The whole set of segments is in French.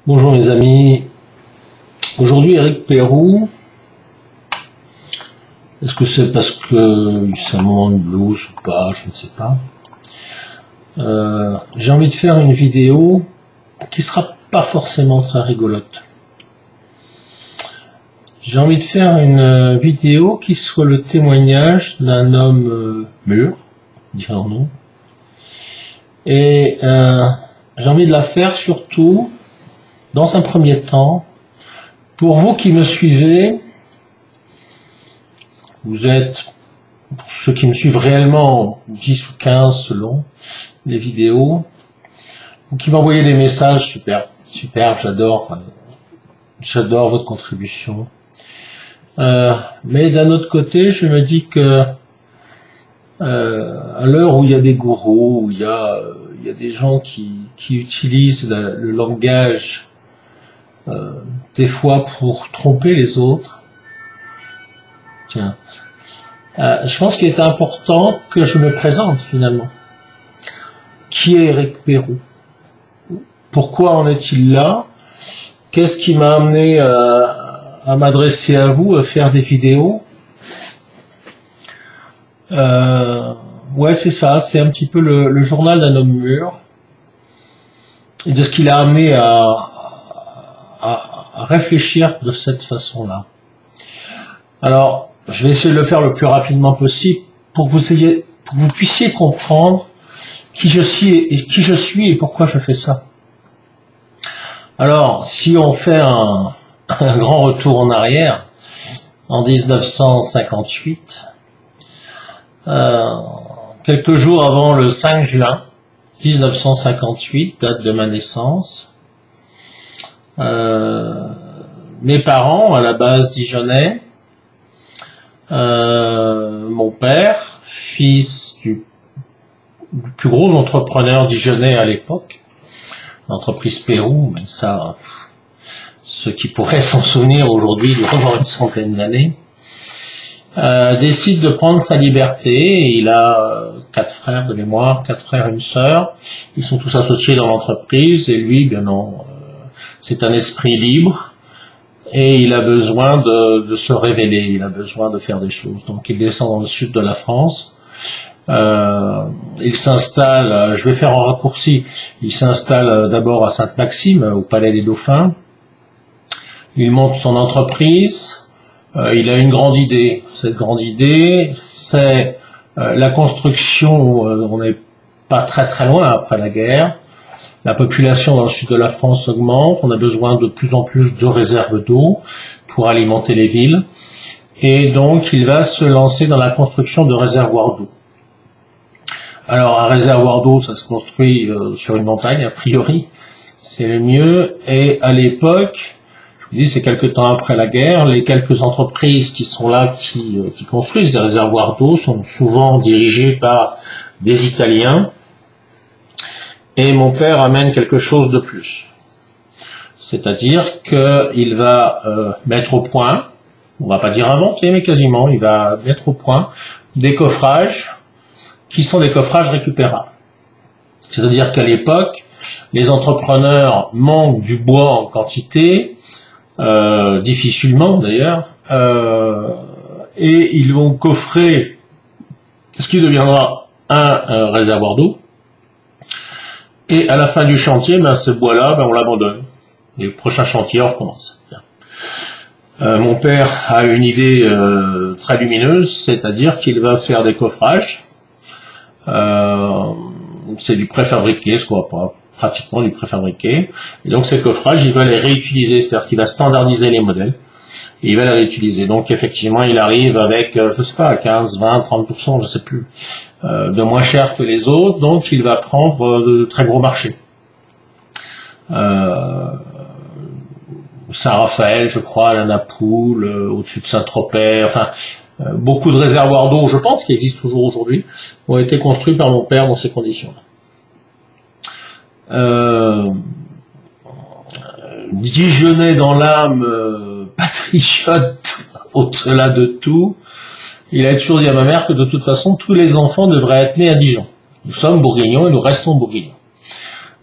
Bonjour mes amis, aujourd'hui Eric Pérou, est-ce que c'est parce que c'est un moment de blues ou pas, je ne sais pas. J'ai envie de faire une vidéo qui sera pas forcément très rigolote. J'ai envie de faire une vidéo qui soit le témoignage d'un homme mûr, dirons-nous, et j'ai envie de la faire surtout dans un premier temps, pour vous qui me suivez, vous êtes, pour ceux qui me suivent réellement, 10 ou 15 selon les vidéos, ou qui m'envoyez des messages, super, j'adore votre contribution. Mais d'un autre côté, je me dis que à l'heure où il y a des gourous, où il y a des gens qui utilisent le langage des fois pour tromper les autres. Tiens, je pense qu'il est important que je me présente finalement. Qui est Eric Pérou? Pourquoi en est-il là? Qu'est-ce qui m'a amené à m'adresser à vous, à faire des vidéos? Ouais, c'est ça, c'est un petit peu le journal d'un homme mûr et de ce qu'il a amené à réfléchir de cette façon-là. Alors, je vais essayer de le faire le plus rapidement possible pour que vous puissiez comprendre qui je suis et pourquoi je fais ça. Alors, si on fait un grand retour en arrière, en 1958, quelques jours avant le 5 juin 1958, date de ma naissance, mes parents, à la base dijonnais, mon père, fils du plus gros entrepreneur dijonnais à l'époque, l'entreprise Pérou, mais ça, ceux qui pourraient s'en souvenir aujourd'hui, doivent avoir une centaine d'années, décide de prendre sa liberté. Il a 4 frères de mémoire, 4 frères et une sœur. Ils sont tous associés dans l'entreprise et lui, bien non, c'est un esprit libre et il a besoin de se révéler, il a besoin de faire des choses. Donc il descend dans le sud de la France. Il s'installe, je vais faire en raccourci, il s'installe d'abord à Sainte-Maxime, au Palais des Dauphins. Il monte son entreprise. Il a une grande idée. Cette grande idée, c'est la construction. On n'est pas très loin après la guerre. La population dans le sud de la France augmente. On a besoin de plus en plus de réserves d'eau pour alimenter les villes. Et donc, il va se lancer dans la construction de réservoirs d'eau. Alors, un réservoir d'eau, ça se construit sur une montagne, a priori. C'est le mieux. Et à l'époque, c'est quelques temps après la guerre, les quelques entreprises qui sont là, qui construisent des réservoirs d'eau, sont souvent dirigées par des Italiens. Et mon père amène quelque chose de plus. C'est-à-dire qu'il va mettre au point, on va pas dire inventer, mais quasiment, il va mettre au point des coffrages qui sont des coffrages récupérables. C'est-à-dire qu'à l'époque, les entrepreneurs manquent du bois en quantité, difficilement d'ailleurs, et ils vont coffrer ce qui deviendra un réservoir d'eau, et à la fin du chantier, ce bois-là, on l'abandonne, et le prochain chantier on recommence. Mon père a une idée très lumineuse, c'est-à-dire qu'il va faire des coffrages, c'est du préfabriqué, ce qu'on va pas pratiquement du préfabriqué. Et donc ces coffrages, il va les réutiliser, c'est-à-dire qu'il va standardiser les modèles et il va les réutiliser. Donc effectivement, il arrive avec, je sais pas, 15, 20, 30%, je sais plus, de moins cher que les autres. Donc il va prendre de très gros marchés. Saint-Raphaël, je crois, la Napoule, au-dessus de Saint-Tropez, enfin beaucoup de réservoirs d'eau, je pense, qui existent toujours aujourd'hui, ont été construits par mon père dans ces conditions-là. Dijonnais dans l'âme, patriote au-delà de tout, il a toujours dit à ma mère que de toute façon tous les enfants devraient être nés à Dijon. Nous sommes bourguignons et nous restons bourguignons.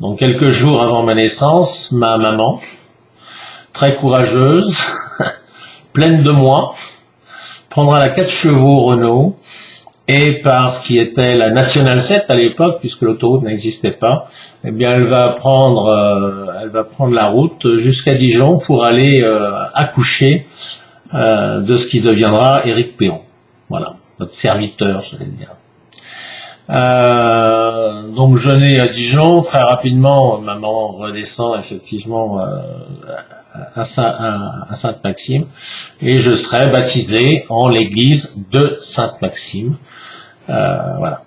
Donc quelques jours avant ma naissance, ma maman, très courageuse, pleine de moi, prendra la 4 chevaux Renault et par ce qui était la National 7 à l'époque, puisque l'autoroute n'existait pas, eh bien elle va prendre la route jusqu'à Dijon pour aller accoucher de ce qui deviendra Éric Péon. Voilà, notre serviteur, je vais dire. Donc je nais à Dijon, très rapidement, maman redescend effectivement à Sainte-Maxime, et je serai baptisé en l'église de Sainte-Maxime. Voilà.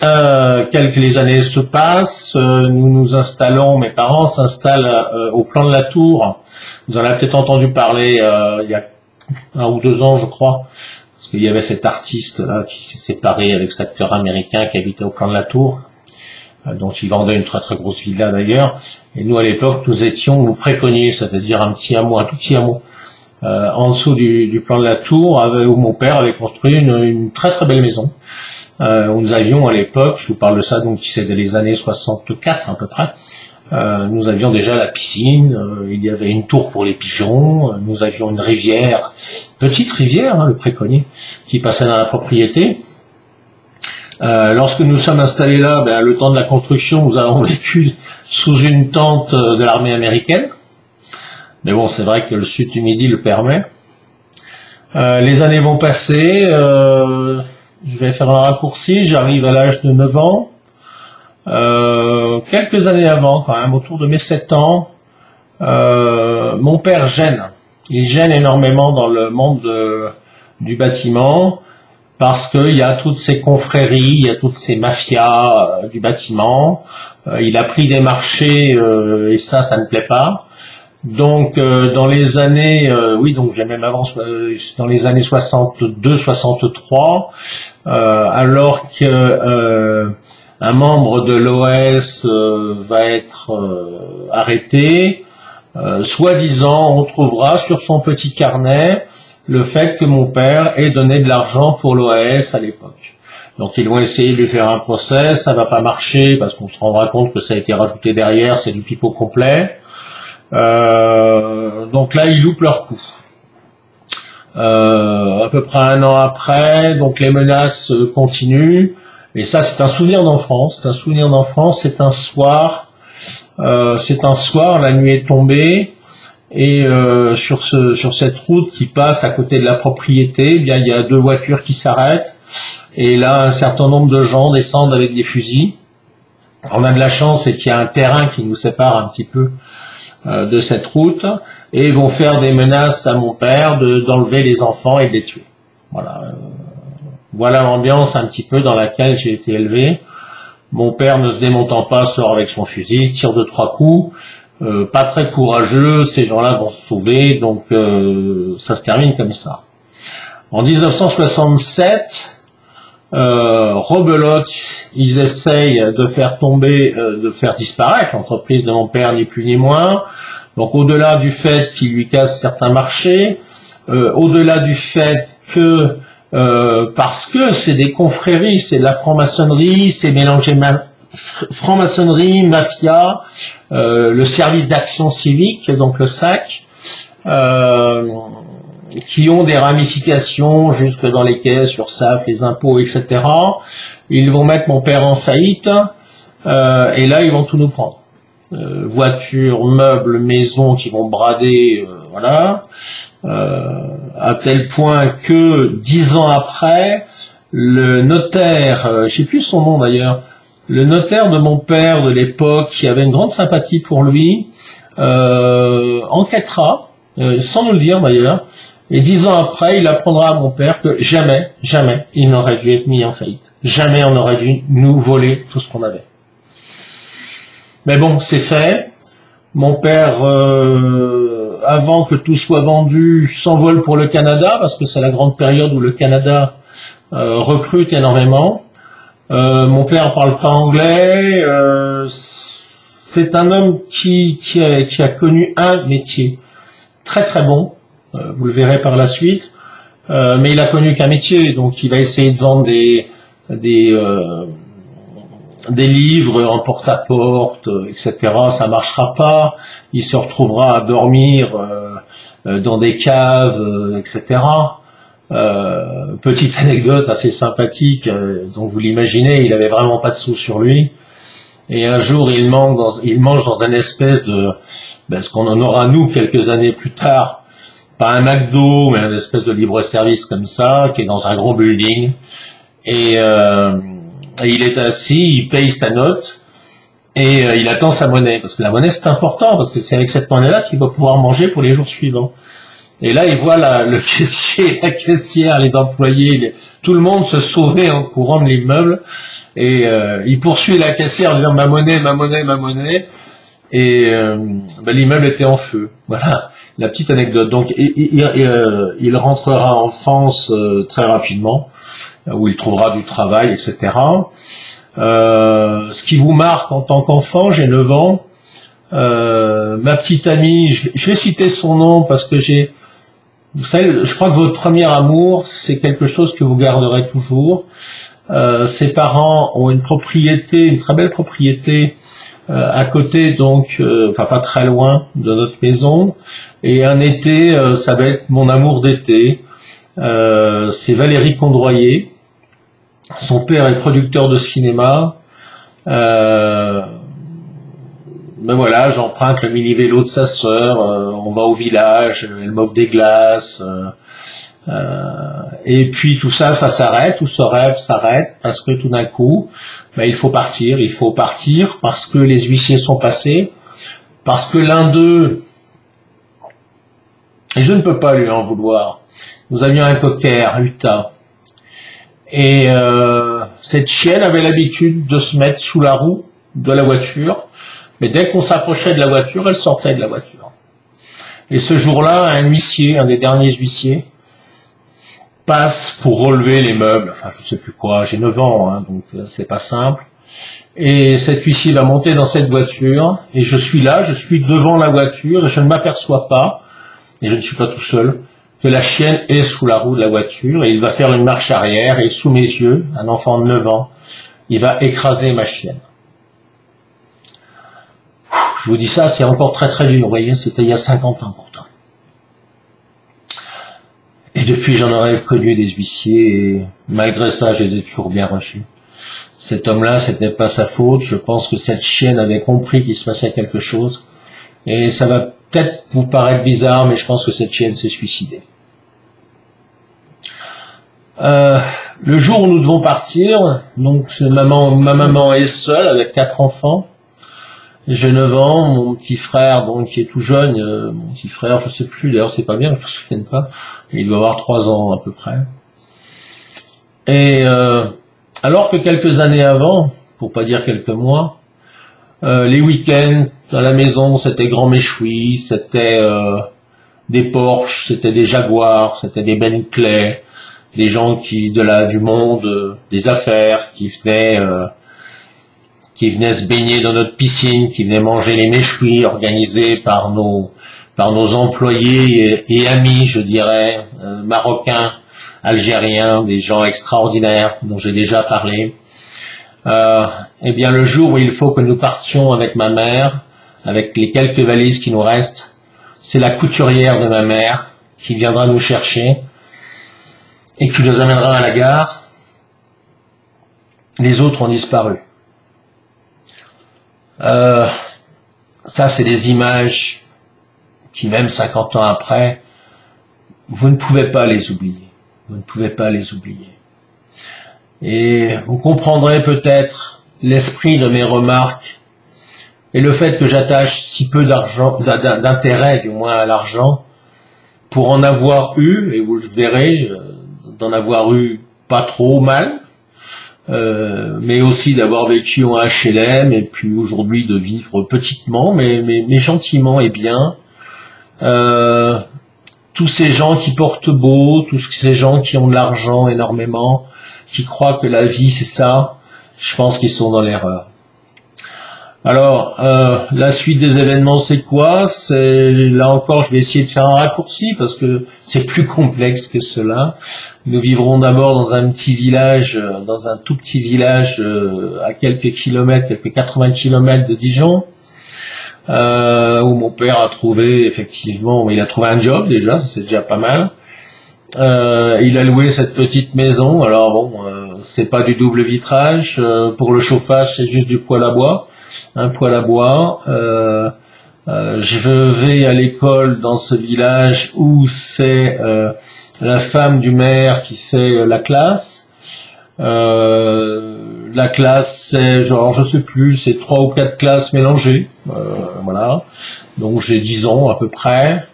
Les années se passent, nous nous installons, mes parents s'installent au plan de la Tour. Vous en avez peut-être entendu parler il y a 1 ou 2 ans, je crois. Parce qu'il y avait cet artiste-là qui s'est séparé avec cet acteur américain qui habitait au plan de la Tour, dont il vendait une très très grosse villa d'ailleurs. Et nous, à l'époque, nous étions nous préconiers, c'est-à-dire un tout petit hameau, en dessous du plan de la Tour, où mon père avait construit une très très belle maison. Où nous avions à l'époque, je vous parle de ça, donc c'est dans les années 64 à peu près, nous avions déjà la piscine, il y avait une tour pour les pigeons, nous avions une rivière, petite rivière, le Préconier, qui passait dans la propriété. Lorsque nous sommes installés là, le temps de la construction, nous avons vécu sous une tente de l'armée américaine. Mais bon, c'est vrai que le sud du Midi le permet. Les années vont passer, je vais faire un raccourci, j'arrive à l'âge de 9 ans. Quelques années avant, quand même, autour de mes 7 ans, mon père gêne. Il gêne énormément dans le monde du bâtiment, parce qu'il y a toutes ces confréries, il y a toutes ces mafias du bâtiment. Il a pris des marchés et ça ne plaît pas. Donc dans les années, oui, donc j'ai même avant, dans les années 62-63, alors que un membre de l'OS va être arrêté, soi-disant, on trouvera sur son petit carnet le fait que mon père ait donné de l'argent pour l'OAS à l'époque. Donc ils vont essayer de lui faire un procès, ça va pas marcher parce qu'on se rendra compte que ça a été rajouté derrière, c'est du pipeau complet. Donc là ils loupent leur coup. À peu près 1 an après, donc les menaces continuent. Et ça c'est un souvenir d'enfance. C'est un soir, la nuit est tombée. Et sur cette route qui passe à côté de la propriété, eh bien il y a 2 voitures qui s'arrêtent, et là un certain nombre de gens descendent avec des fusils. On a de la chance, c'est qu'il y a un terrain qui nous sépare un petit peu de cette route, et ils vont faire des menaces à mon père d'enlever les enfants et de les tuer. Voilà, voilà l'ambiance un petit peu dans laquelle j'ai été élevé. Mon père, ne se démontant pas, sort avec son fusil, tire 2-3 coups. Pas très courageux, ces gens-là vont se sauver, donc ça se termine comme ça. En 1967, rebelote, ils essayent de faire disparaître l'entreprise de mon père, ni plus ni moins. Donc au-delà du fait qu'il lui casse certains marchés, au-delà du fait que parce que c'est des confréries, c'est de la franc-maçonnerie, c'est mélangé franc-maçonnerie, mafia, le service d'action civique, donc le SAC, qui ont des ramifications jusque dans les caisses, URSSAF, les impôts, etc. Ils vont mettre mon père en faillite, et là ils vont tout nous prendre. Voitures, meubles, maisons qui vont brader, voilà, à tel point que 10 ans après, le notaire, je sais plus son nom d'ailleurs, le notaire de mon père de l'époque, qui avait une grande sympathie pour lui, enquêtera, sans nous le dire d'ailleurs, et 10 ans après, il apprendra à mon père que jamais, jamais, il n'aurait dû être mis en faillite. Jamais on aurait dû nous voler tout ce qu'on avait. Mais bon, c'est fait. Mon père, avant que tout soit vendu, s'envole pour le Canada, parce que c'est la grande période où le Canada recrute énormément. Mon père parle pas anglais. C'est un homme qui a connu un métier très très bon. Vous le verrez par la suite. Mais il a connu qu'un métier, donc il va essayer de vendre des livres en porte-à-porte, etc. Ça marchera pas. Il se retrouvera à dormir dans des caves, etc. Petite anecdote assez sympathique, donc vous l'imaginez, il avait vraiment pas de sous sur lui. Et un jour, il mange dans une espèce de, ce qu'on en aura nous quelques années plus tard, pas un McDo, mais une espèce de libre-service comme ça, qui est dans un gros building. Et il est assis, il paye sa note, et il attend sa monnaie, parce que la monnaie c'est important, parce que c'est avec cette monnaie-là qu'il va pouvoir manger pour les jours suivants. Et là, il voit le caissier, la caissière, les employés, tout le monde se sauver en courant de l'immeuble. Et il poursuit la caissière en disant ma monnaie, ma monnaie, ma monnaie. Et l'immeuble était en feu. Voilà la petite anecdote. Donc il rentrera en France très rapidement, où il trouvera du travail, etc. Ce qui vous marque en tant qu'enfant, j'ai 9 ans. Ma petite amie, je vais citer son nom parce que vous savez, je crois que votre premier amour, c'est quelque chose que vous garderez toujours. Ses parents ont une propriété, une très belle propriété à côté, donc, enfin pas très loin de notre maison. Et un été, ça va être mon amour d'été. C'est Valérie Condroyer. Son père est producteur de cinéma. Ben voilà, j'emprunte le mini-vélo de sa sœur, on va au village, elle m'offre des glaces, et puis tout ça, ça s'arrête, tout ce rêve s'arrête, parce que tout d'un coup, il faut partir parce que les huissiers sont passés, parce que l'un d'eux, et je ne peux pas lui en vouloir, nous avions un cocker, Utah, et cette chienne avait l'habitude de se mettre sous la roue de la voiture, mais dès qu'on s'approchait de la voiture, elle sortait de la voiture. Et ce jour-là, un huissier, un des derniers huissiers, passe pour relever les meubles, enfin je sais plus quoi, j'ai 9 ans, hein, donc c'est pas simple. Et cet huissier va monter dans cette voiture, et je suis là, je suis devant la voiture, et je ne m'aperçois pas, et je ne suis pas tout seul, que la chienne est sous la roue de la voiture, et il va faire une marche arrière, et sous mes yeux, un enfant de 9 ans, il va écraser ma chienne. Je vous dis ça, c'est encore très très dur, vous voyez, c'était il y a 50 ans pourtant. Et depuis, j'en aurais connu des huissiers, et malgré ça, j'ai toujours bien reçu. Cet homme-là, c'était pas sa faute, je pense que cette chienne avait compris qu'il se passait quelque chose, et ça va peut-être vous paraître bizarre, mais je pense que cette chienne s'est suicidée. Le jour où nous devons partir, donc ma maman est seule avec 4 enfants, j'ai 9 ans, mon petit frère, donc, qui est tout jeune, mon petit frère, je sais plus, d'ailleurs c'est pas bien, je me souviens pas, il doit avoir 3 ans à peu près. Et alors que quelques années avant, pour pas dire quelques mois, les week-ends à la maison, c'était grand méchoui, c'était des Porsche, c'était des Jaguars, c'était des Bentley, des gens du monde, des affaires, qui venaient se baigner dans notre piscine, qui venaient manger les méchouis organisés par nos employés et amis, je dirais, marocains, algériens, des gens extraordinaires dont j'ai déjà parlé. Eh bien, le jour où il faut que nous partions avec ma mère, avec les quelques valises qui nous restent, c'est la couturière de ma mère qui viendra nous chercher et qui nous amènera à la gare. Les autres ont disparu. Ça, c'est des images qui, même 50 ans après, vous ne pouvez pas les oublier. Vous ne pouvez pas les oublier. Et vous comprendrez peut-être l'esprit de mes remarques et le fait que j'attache si peu d'intérêt, du moins à l'argent, pour en avoir eu, et vous le verrez, d'en avoir eu pas trop mal, mais aussi d'avoir vécu en HLM et puis aujourd'hui de vivre petitement mais gentiment et bien. Tous ces gens qui portent beau, tous ces gens qui ont de l'argent énormément, qui croient que la vie c'est ça, je pense qu'ils sont dans l'erreur. Alors, la suite des événements, c'est quoi? C'est là encore, je vais essayer de faire un raccourci parce que c'est plus complexe que cela. Nous vivrons d'abord dans un petit village, dans un tout petit village à quelques kilomètres, quelques 80 kilomètres de Dijon, où mon père a trouvé effectivement, il a trouvé un job déjà, c'est déjà pas mal. Il a loué cette petite maison. Alors bon, c'est pas du double vitrage. Pour le chauffage, c'est juste du poêle à bois. Un poêle à bois. Je vais à l'école dans ce village où c'est la femme du maire qui fait la classe. La classe, c'est genre, je sais plus, c'est 3 ou 4 classes mélangées. Voilà. Donc j'ai 10 ans à peu près.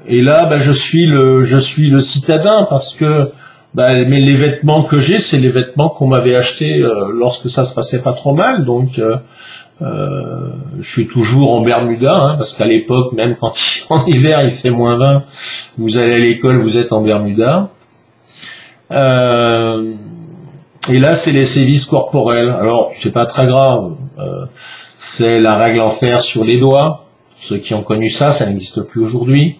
Et là, ben, je suis le citadin parce que mais les vêtements que j'ai, c'est les vêtements qu'on m'avait achetés lorsque ça se passait pas trop mal. Donc, je suis toujours en Bermuda, hein, parce qu'à l'époque, même quand en hiver il fait -20, vous allez à l'école, vous êtes en Bermuda. Et là, c'est les sévices corporels. Alors, c'est pas très grave. C'est la règle en fer sur les doigts. Ceux qui ont connu ça, ça n'existe plus aujourd'hui.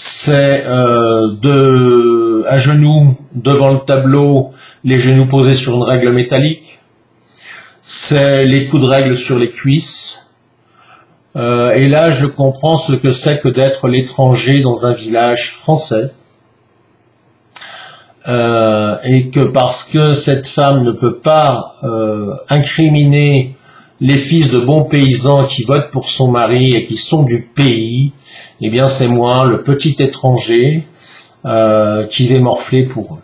C'est à genoux devant le tableau, les genoux posés sur une règle métallique. C'est les coups de règle sur les cuisses. Et là, je comprends ce que c'est que d'être l'étranger dans un village français. Et que parce que cette femme ne peut pas incriminer les fils de bons paysans qui votent pour son mari et qui sont du pays, eh bien c'est moi, le petit étranger, qui vais morfler pour eux.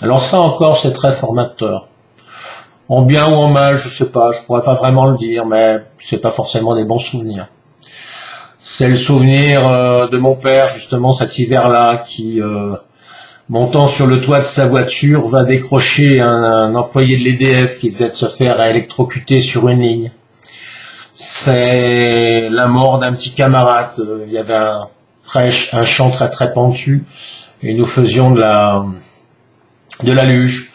Alors ça encore, c'est très formateur. En bien ou en mal, je sais pas, je pourrais pas vraiment le dire, mais c'est pas forcément des bons souvenirs. C'est le souvenir de mon père, justement, cet hiver-là, qui, montant sur le toit de sa voiture, va décrocher un employé de l'EDF qui devait se faire électrocuter sur une ligne. C'est la mort d'un petit camarade. Il y avait un champ très très pentu et nous faisions de la luge.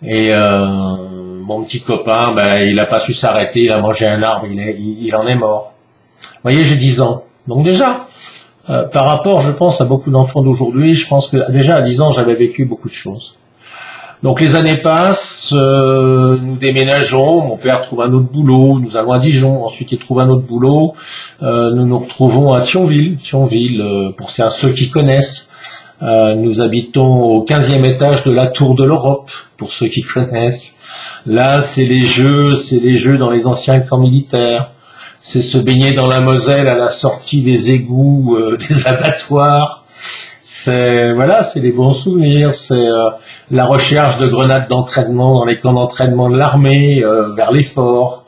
Et mon petit copain, il a pas su s'arrêter, il a mangé un arbre, il en est mort. Vous voyez, j'ai 10 ans. Donc déjà, par rapport, je pense, à beaucoup d'enfants d'aujourd'hui, je pense que déjà à 10 ans, j'avais vécu beaucoup de choses. Donc les années passent, nous déménageons, mon père trouve un autre boulot, nous allons à Dijon, ensuite il trouve un autre boulot, nous nous retrouvons à Thionville, pour ceux qui connaissent. Nous habitons au 15e étage de la Tour de l'Europe, pour ceux qui connaissent. Là, c'est les jeux dans les anciens camps militaires. C'est se baigner dans la Moselle à la sortie des égouts, des abattoirs. C'est des bons souvenirs. C'est la recherche de grenades d'entraînement dans les camps d'entraînement de l'armée, vers les forts.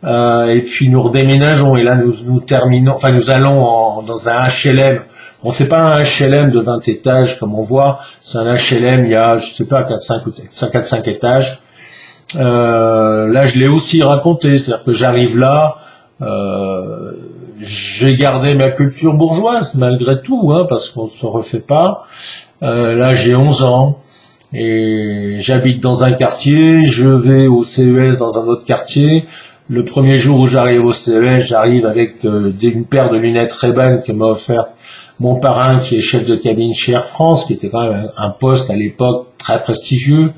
Et puis nous redéménageons et là nous terminons. Enfin, nous allons dans un HLM. Bon, c'est pas un HLM de 20 étages comme on voit. C'est un HLM, il y a, je sais pas, 4-5 étages. Là, je l'ai aussi raconté. C'est-à-dire que j'arrive là. J'ai gardé ma culture bourgeoise malgré tout, hein, parce qu'on se refait pas. Là, j'ai 11 ans et j'habite dans un quartier. Je vais au CES dans un autre quartier. Le premier jour où j'arrive au CES, j'arrive avec une paire de lunettes Ray-Ban que m'a offert mon parrain, qui est chef de cabine chez Air France, qui était quand même un poste à l'époque très prestigieux.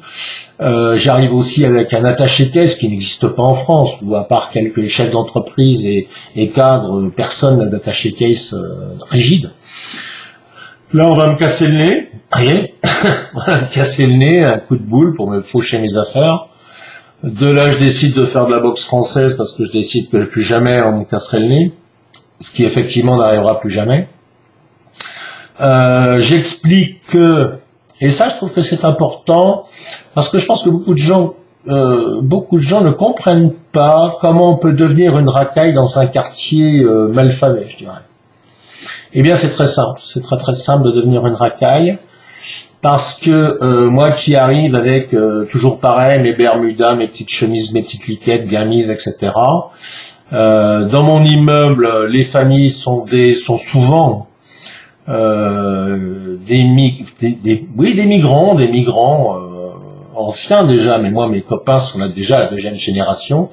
J'arrive aussi avec un attaché-caisse qui n'existe pas en France, où à part quelques chefs d'entreprise et cadres, personne n'a d'attaché-caisse rigide. Là, on va me casser le nez, rien, on va me casser le nez, un coup de boule pour me faucher mes affaires. De là, je décide de faire de la boxe française parce que je décide que plus jamais on me casserait le nez, ce qui effectivement n'arrivera plus jamais. J'explique que, et ça je trouve que c'est important, parce que je pense que beaucoup de gens ne comprennent pas comment on peut devenir une racaille dans un quartier malfamé, je dirais. Eh bien c'est très simple, c'est très très simple de devenir une racaille, parce que moi qui arrive avec toujours pareil, mes bermudas, mes petites chemises, mes petites liquettes bien mises, etc. Dans mon immeuble, les familles sont souvent des migrants, anciens déjà, mais moi mes copains sont là déjà la deuxième génération,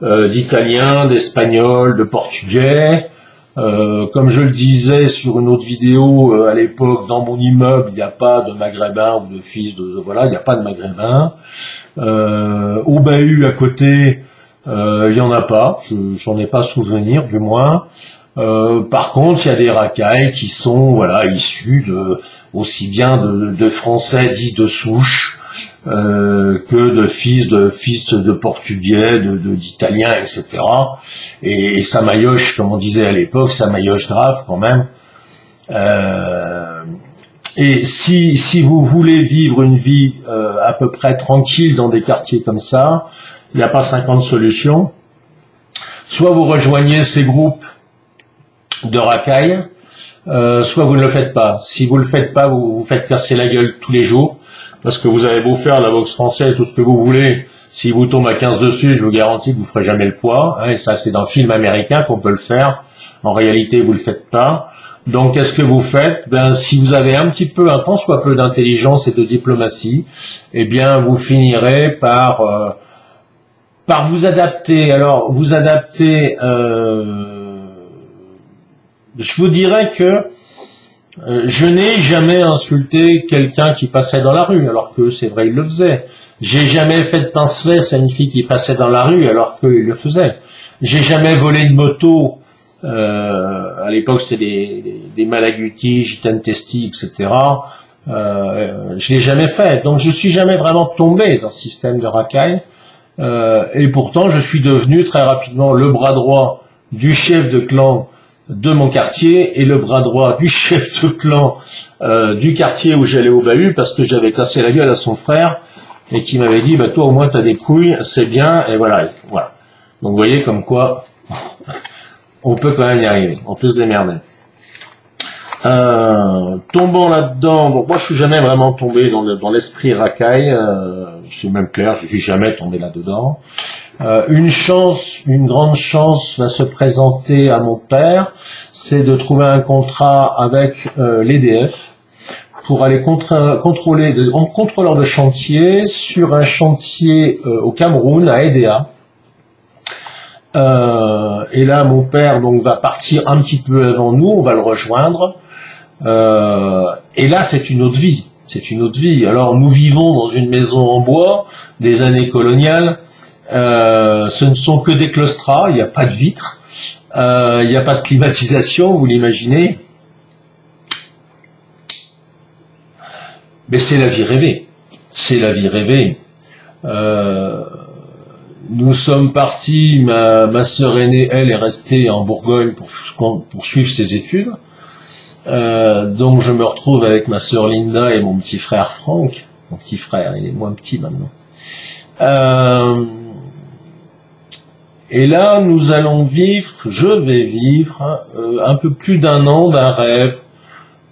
d'Italiens, d'Espagnols, de Portugais. Comme je le disais sur une autre vidéo à l'époque, dans mon immeuble, il n'y a pas de Maghrébins ou de fils voilà, il n'y a pas de Maghrébins. Au bahut à côté, il y en a pas, j'en ai pas souvenir du moins. Par contre, il y a des racailles qui sont voilà issus aussi bien de Français dits de souche que de fils de Portugais, d'Italiens, etc. Et ça maillotche, comme on disait à l'époque, ça maillotche grave quand même. Et si vous voulez vivre une vie à peu près tranquille dans des quartiers comme ça, il n'y a pas 50 solutions. Soit vous rejoignez ces groupes de racailles, soit vous ne le faites pas. Si vous ne le faites pas, vous vous faites casser la gueule tous les jours, parce que vous avez beau faire la boxe française, tout ce que vous voulez, si vous tombez à 15 dessus, je vous garantis que vous ferez jamais le poids, hein, et ça c'est dans le film américain qu'on peut le faire. En réalité, vous le faites pas. Donc, qu'est-ce que vous faites? Ben, si vous avez un petit peu, un tant soit peu d'intelligence et de diplomatie, eh bien, vous finirez par vous adapter. Alors, vous adapter, je vous dirais que je n'ai jamais insulté quelqu'un qui passait dans la rue, alors que c'est vrai, il le faisait. J'ai jamais fait de pince-laisse à une fille qui passait dans la rue, alors qu'il le faisait. J'ai jamais volé de moto. À l'époque, c'était des Malaguti, Gitane Testi, etc. Je l'ai jamais fait. Donc, je suis jamais vraiment tombé dans ce système de racaille. Et pourtant, je suis devenu très rapidement le bras droit du chef de clan de mon quartier et le bras droit du chef de clan du quartier où j'allais au bahut, parce que j'avais cassé la gueule à son frère et qui m'avait dit, bah toi au moins t'as des couilles, c'est bien, et voilà. Donc, vous voyez comme quoi on peut quand même y arriver, on peut se démerder. Tombant là-dedans, bon, moi je suis jamais vraiment tombé dans l'esprit racaille, c'est même clair, je suis jamais tombé là-dedans. Une grande chance va se présenter à mon père, c'est de trouver un contrat avec l'EDF pour aller contrôler, en contrôleur de chantier, sur un chantier au Cameroun, à Edea. Et là, mon père donc va partir un petit peu avant nous, on va le rejoindre. Et là, c'est une autre vie. C'est une autre vie. Alors, nous vivons dans une maison en bois des années coloniales. Ce ne sont que des claustras. Il n'y a pas de vitres. Il n'y a pas de climatisation, vous l'imaginez. Mais c'est la vie rêvée. C'est la vie rêvée. Nous sommes partis, ma sœur aînée, elle, est restée en Bourgogne pour suivre ses études. Donc je me retrouve avec ma sœur Linda et mon petit frère Franck. Mon petit frère, il est moins petit maintenant. Et là, nous allons vivre, je vais vivre un peu plus d'un an d'un rêve,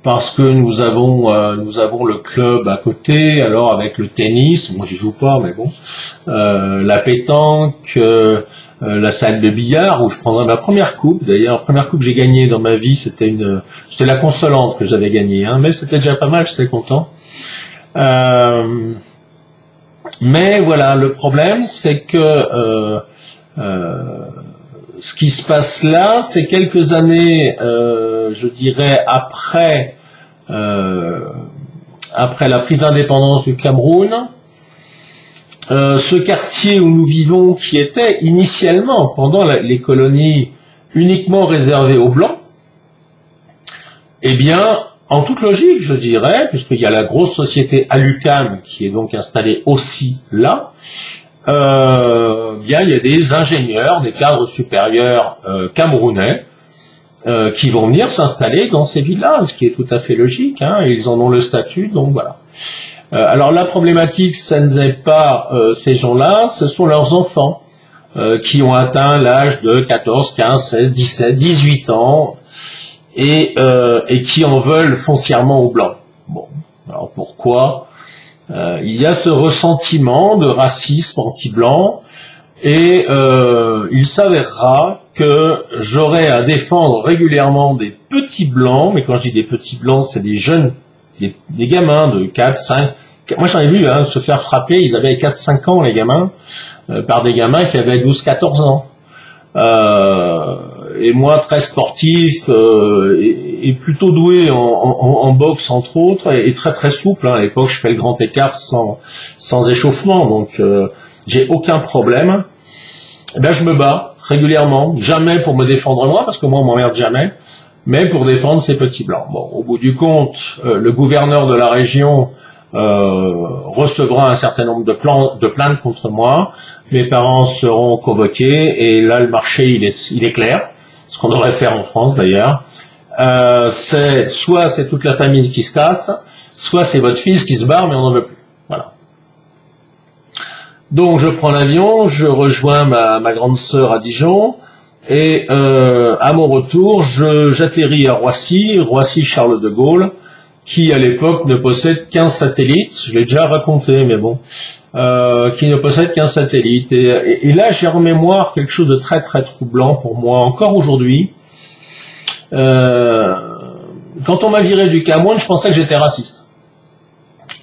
parce que nous avons le club à côté, alors avec le tennis, moi j'y joue pas, mais bon, la pétanque, la salle de billard où je prendrai ma première coupe. D'ailleurs, la première coupe que j'ai gagnée dans ma vie, c'était la consolante que j'avais gagnée, hein, mais c'était déjà pas mal, j'étais content. Mais voilà, le problème, c'est que ce qui se passe là, c'est quelques années, je dirais, après la prise d'indépendance du Cameroun. Ce quartier où nous vivons, qui était initialement, pendant les colonies, uniquement réservé aux Blancs, eh bien, en toute logique, je dirais, puisqu'il y a la grosse société Alucam qui est donc installée aussi là, bien, il y a des ingénieurs, des cadres supérieurs camerounais qui vont venir s'installer dans ces villas, ce qui est tout à fait logique, hein, ils en ont le statut, donc voilà. Alors la problématique, ce n'est pas ces gens-là, ce sont leurs enfants qui ont atteint l'âge de 14, 15, 16, 17, 18 ans et qui en veulent foncièrement aux Blancs. Bon, alors pourquoi? Il y a ce ressentiment de racisme anti-blanc et il s'avérera que j'aurai à défendre régulièrement des petits blancs, mais quand je dis des petits blancs, c'est des jeunes, des gamins de 4, moi j'en ai vu hein, se faire frapper, ils avaient 4-5 ans les gamins, par des gamins qui avaient 12-14 ans. Et moi très sportif et plutôt doué en boxe entre autres et très très souple hein. À l'époque je fais le grand écart sans échauffement donc j'ai aucun problème. Et ben je me bats régulièrement, jamais pour me défendre moi parce que moi on m'emmerde jamais, mais pour défendre ces petits blancs. Bon, au bout du compte, le gouverneur de la région recevra un certain nombre de plaintes contre moi. Mes parents seront convoqués et là le marché il est clair, ce qu'on devrait faire en France d'ailleurs. Soit c'est toute la famille qui se casse, soit c'est votre fils qui se barre mais on n'en veut plus. Voilà. Donc je prends l'avion, je rejoins ma grande sœur à Dijon et à mon retour j'atterris à Roissy Charles de Gaulle, qui à l'époque ne possède qu'un satellite, je l'ai déjà raconté mais bon, qui ne possède qu'un satellite. Et là j'ai en mémoire quelque chose de très très troublant pour moi encore aujourd'hui. Quand on m'a viré du Cameroun, je pensais que j'étais raciste,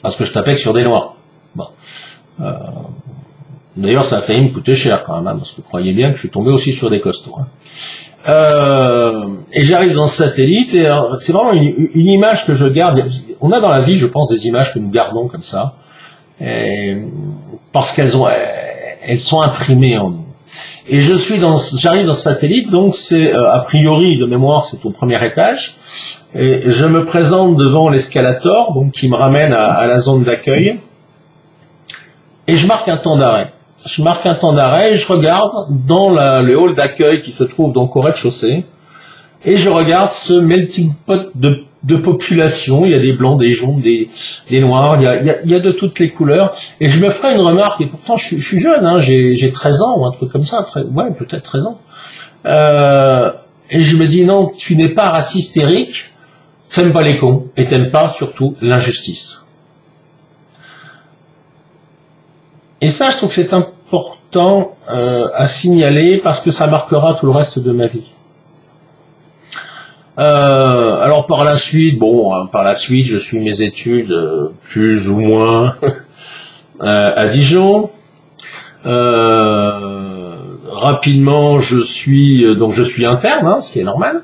parce que je tapais que sur des noirs. Bon. D'ailleurs ça a failli me coûter cher quand même, hein, parce que vous croyez bien que je suis tombé aussi sur des costauds. Hein. Et j'arrive dans ce satellite et c'est vraiment une image que je garde. On a dans la vie, je pense, des images que nous gardons comme ça, parce elles sont imprimées en nous. Et j'arrive dans ce satellite, donc c'est a priori de mémoire, c'est au premier étage, et je me présente devant l'escalator, donc qui me ramène à la zone d'accueil, et je marque un temps d'arrêt. Je marque un temps d'arrêt et je regarde dans le hall d'accueil qui se trouve donc au rez-de-chaussée et je regarde ce melting pot de population. Il y a des blancs, des jaunes, des noirs, il y a de toutes les couleurs et je me ferai une remarque et pourtant je suis jeune, hein, j'ai 13 ans ou un truc comme ça, ouais peut-être 13 ans. Et je me dis non, tu n'es pas raciste Eric, t'aimes pas les cons et t'aimes pas surtout l'injustice. Et ça, je trouve que c'est important à signaler parce que ça marquera tout le reste de ma vie. Alors par la suite, je suis mes études plus ou moins à Dijon. Rapidement, je suis interne, hein, ce qui est normal.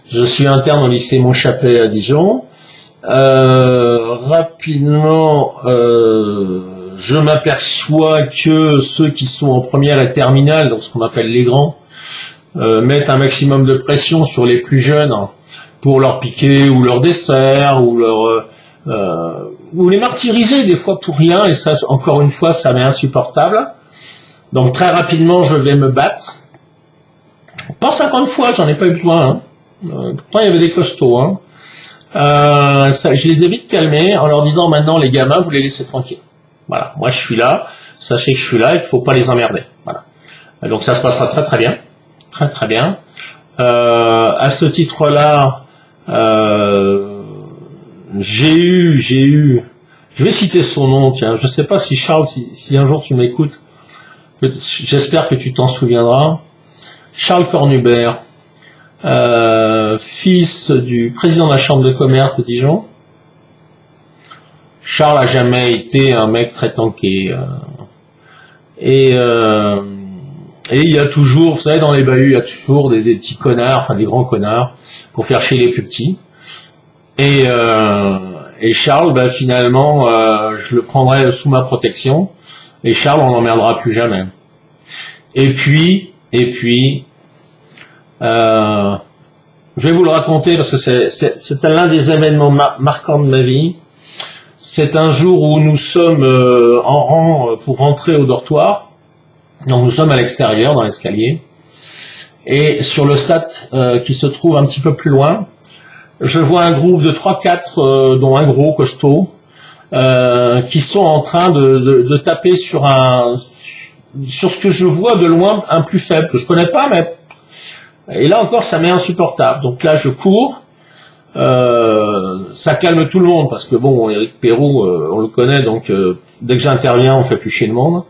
Je suis interne au lycée Montchapelet à Dijon. Rapidement. Je m'aperçois que ceux qui sont en première et terminale, donc ce qu'on appelle les grands, mettent un maximum de pression sur les plus jeunes pour leur piquer ou leur dessert ou ou les martyriser des fois pour rien et ça encore une fois ça m'est insupportable. Donc très rapidement je vais me battre. Pas 50 fois, j'en ai pas eu besoin. Hein. Pourtant il y avait des costauds. Hein. Je les ai vite calmés en leur disant maintenant les gamins vous les laissez tranquilles. Voilà, moi je suis là, sachez que je suis là et qu'il ne faut pas les emmerder. Voilà. Donc ça se passera très très bien. Très très bien. À ce titre-là, j'ai eu, je vais citer son nom, tiens, je sais pas si Charles, si un jour tu m'écoutes, j'espère que tu t'en souviendras. Charles Cornubert, fils du président de la Chambre de commerce de Dijon. Charles a jamais été un mec très tanké. Et il y a toujours, vous savez, dans les bahuts, il y a toujours des petits connards, enfin des grands connards, pour faire chier les plus petits. Et Charles, finalement, je le prendrai sous ma protection. Et Charles, on n'emmerdera plus jamais. Et puis, je vais vous le raconter parce que c'est l'un des événements marquants de ma vie. C'est un jour où nous sommes en rang pour rentrer au dortoir. Donc nous sommes à l'extérieur, dans l'escalier. Et sur le stade qui se trouve un petit peu plus loin, je vois un groupe de 3-4, dont un gros costaud, qui sont en train de taper sur ce que je vois de loin, un plus faible, que je connais pas, mais... Et là encore, ça m'est insupportable. Donc là, je cours. Ça calme tout le monde parce que bon, Éric Perroux, on le connaît, donc dès que j'interviens, on fait plus chier le monde.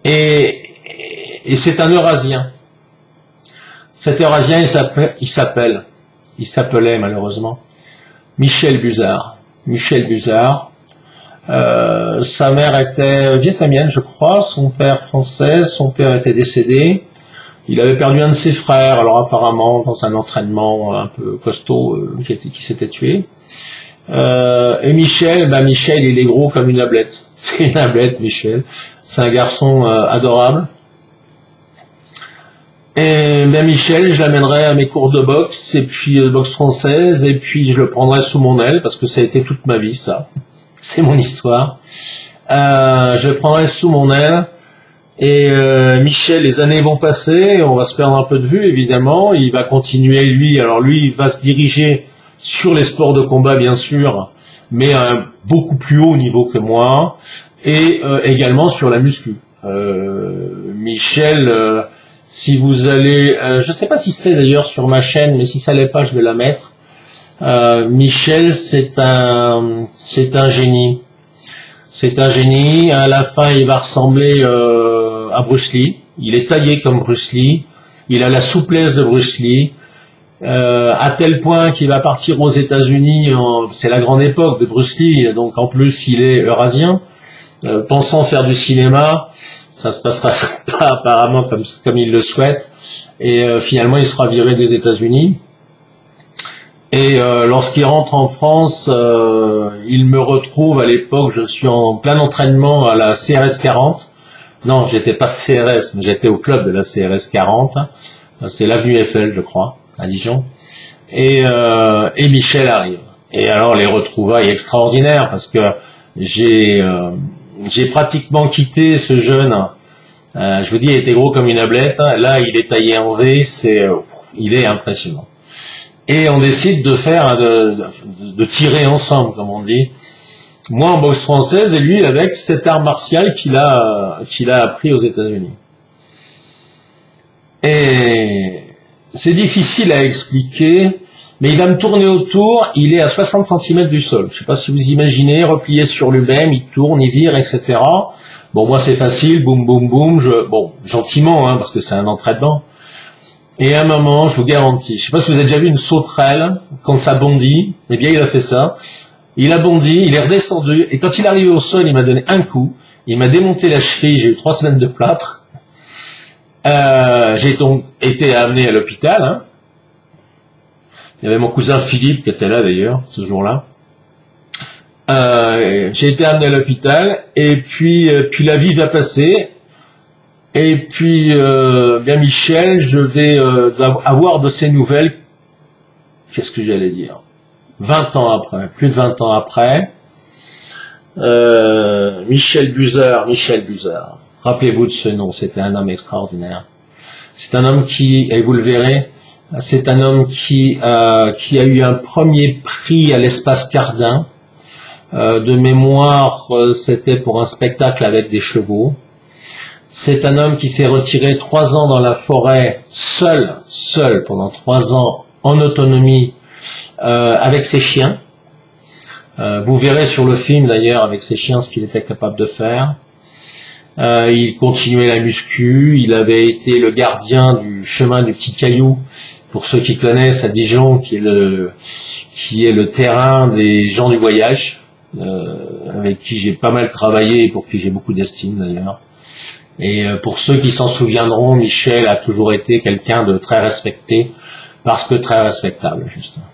Et c'est un Eurasien. Cet Eurasien, il s'appelait malheureusement Michel Buzard. Michel Buzard, Sa mère était vietnamienne, je crois, son père français, son père était décédé. Il avait perdu un de ses frères, alors apparemment dans un entraînement un peu costaud, qui s'était tué. Et Michel, Michel, il est gros comme une ablette. C'est une ablette, Michel. C'est un garçon adorable. Et Michel, je l'amènerai à mes cours de boxe, et puis de boxe française, et puis je le prendrai sous mon aile, parce que ça a été toute ma vie, ça. C'est mon histoire. Je le prendrai sous mon aile. Et Michel, les années vont passer, on va se perdre un peu de vue, évidemment. Il va continuer, lui. Alors lui, il va se diriger sur les sports de combat, bien sûr, mais à un beaucoup plus haut niveau que moi, et également sur la muscu. Michel, si vous allez, je sais pas si c'est d'ailleurs sur ma chaîne, mais si ça l'est pas, je vais la mettre. Michel, c'est un génie. C'est un génie. À la fin, il va ressembler à Bruce Lee. Il est taillé comme Bruce Lee. Il a la souplesse de Bruce Lee. À tel point qu'il va partir aux États-Unis. C'est la grande époque de Bruce Lee. Donc en plus, il est eurasien. Pensant faire du cinéma, ça se passera pas apparemment comme il le souhaite. Et finalement, il sera viré des États-Unis. Et lorsqu'il rentre en France, il me retrouve à l'époque, je suis en plein entraînement à la CRS 40. Non, j'étais pas CRS, mais j'étais au club de la CRS 40. C'est l'avenue Eiffel, je crois, à Dijon. Et Michel arrive. Et alors les retrouvailles extraordinaires, parce que j'ai pratiquement quitté ce jeune. Je vous dis, il était gros comme une ablette. Là, il est taillé en V. Il est impressionnant. Et on décide de tirer ensemble, comme on dit. Moi en boxe française et lui avec cet art martial qu'il a appris aux États-Unis. Et c'est difficile à expliquer, mais il va me tourner autour, il est à 60 cm du sol. Je sais pas si vous imaginez, replié sur lui-même, il tourne, il vire, etc. Bon, moi c'est facile, boum, boum, boum, gentiment, parce que c'est un entraînement. Et à un moment, je vous garantis, je sais pas si vous avez déjà vu une sauterelle, quand ça bondit, eh bien il a fait ça. Il a bondi, il est redescendu, et quand il est arrivé au sol, il m'a donné un coup, il m'a démonté la cheville, j'ai eu 3 semaines de plâtre. J'ai donc été amené à l'hôpital. Il y avait mon cousin Philippe qui était là d'ailleurs, ce jour-là. J'ai été amené à l'hôpital, et puis la vie va passer. Et puis, bien Michel, je vais avoir de ses nouvelles, qu'est-ce que j'allais dire, 20 ans après, plus de 20 ans après, Michel Buzard, rappelez-vous de ce nom, c'était un homme extraordinaire. C'est un homme qui, et vous le verrez, c'est un homme qui a eu un premier prix à l'espace Cardin. De mémoire, c'était pour un spectacle avec des chevaux. C'est un homme qui s'est retiré 3 ans dans la forêt, seul pendant 3 ans, en autonomie, avec ses chiens. Vous verrez sur le film d'ailleurs avec ses chiens ce qu'il était capable de faire. Il continuait la muscu, il avait été le gardien du chemin du Petit Caillou, pour ceux qui connaissent à Dijon, qui est le terrain des gens du voyage, avec qui j'ai pas mal travaillé et pour qui j'ai beaucoup d'estime d'ailleurs. Et pour ceux qui s'en souviendront, Michel a toujours été quelqu'un de très respecté, parce que très respectable, justement.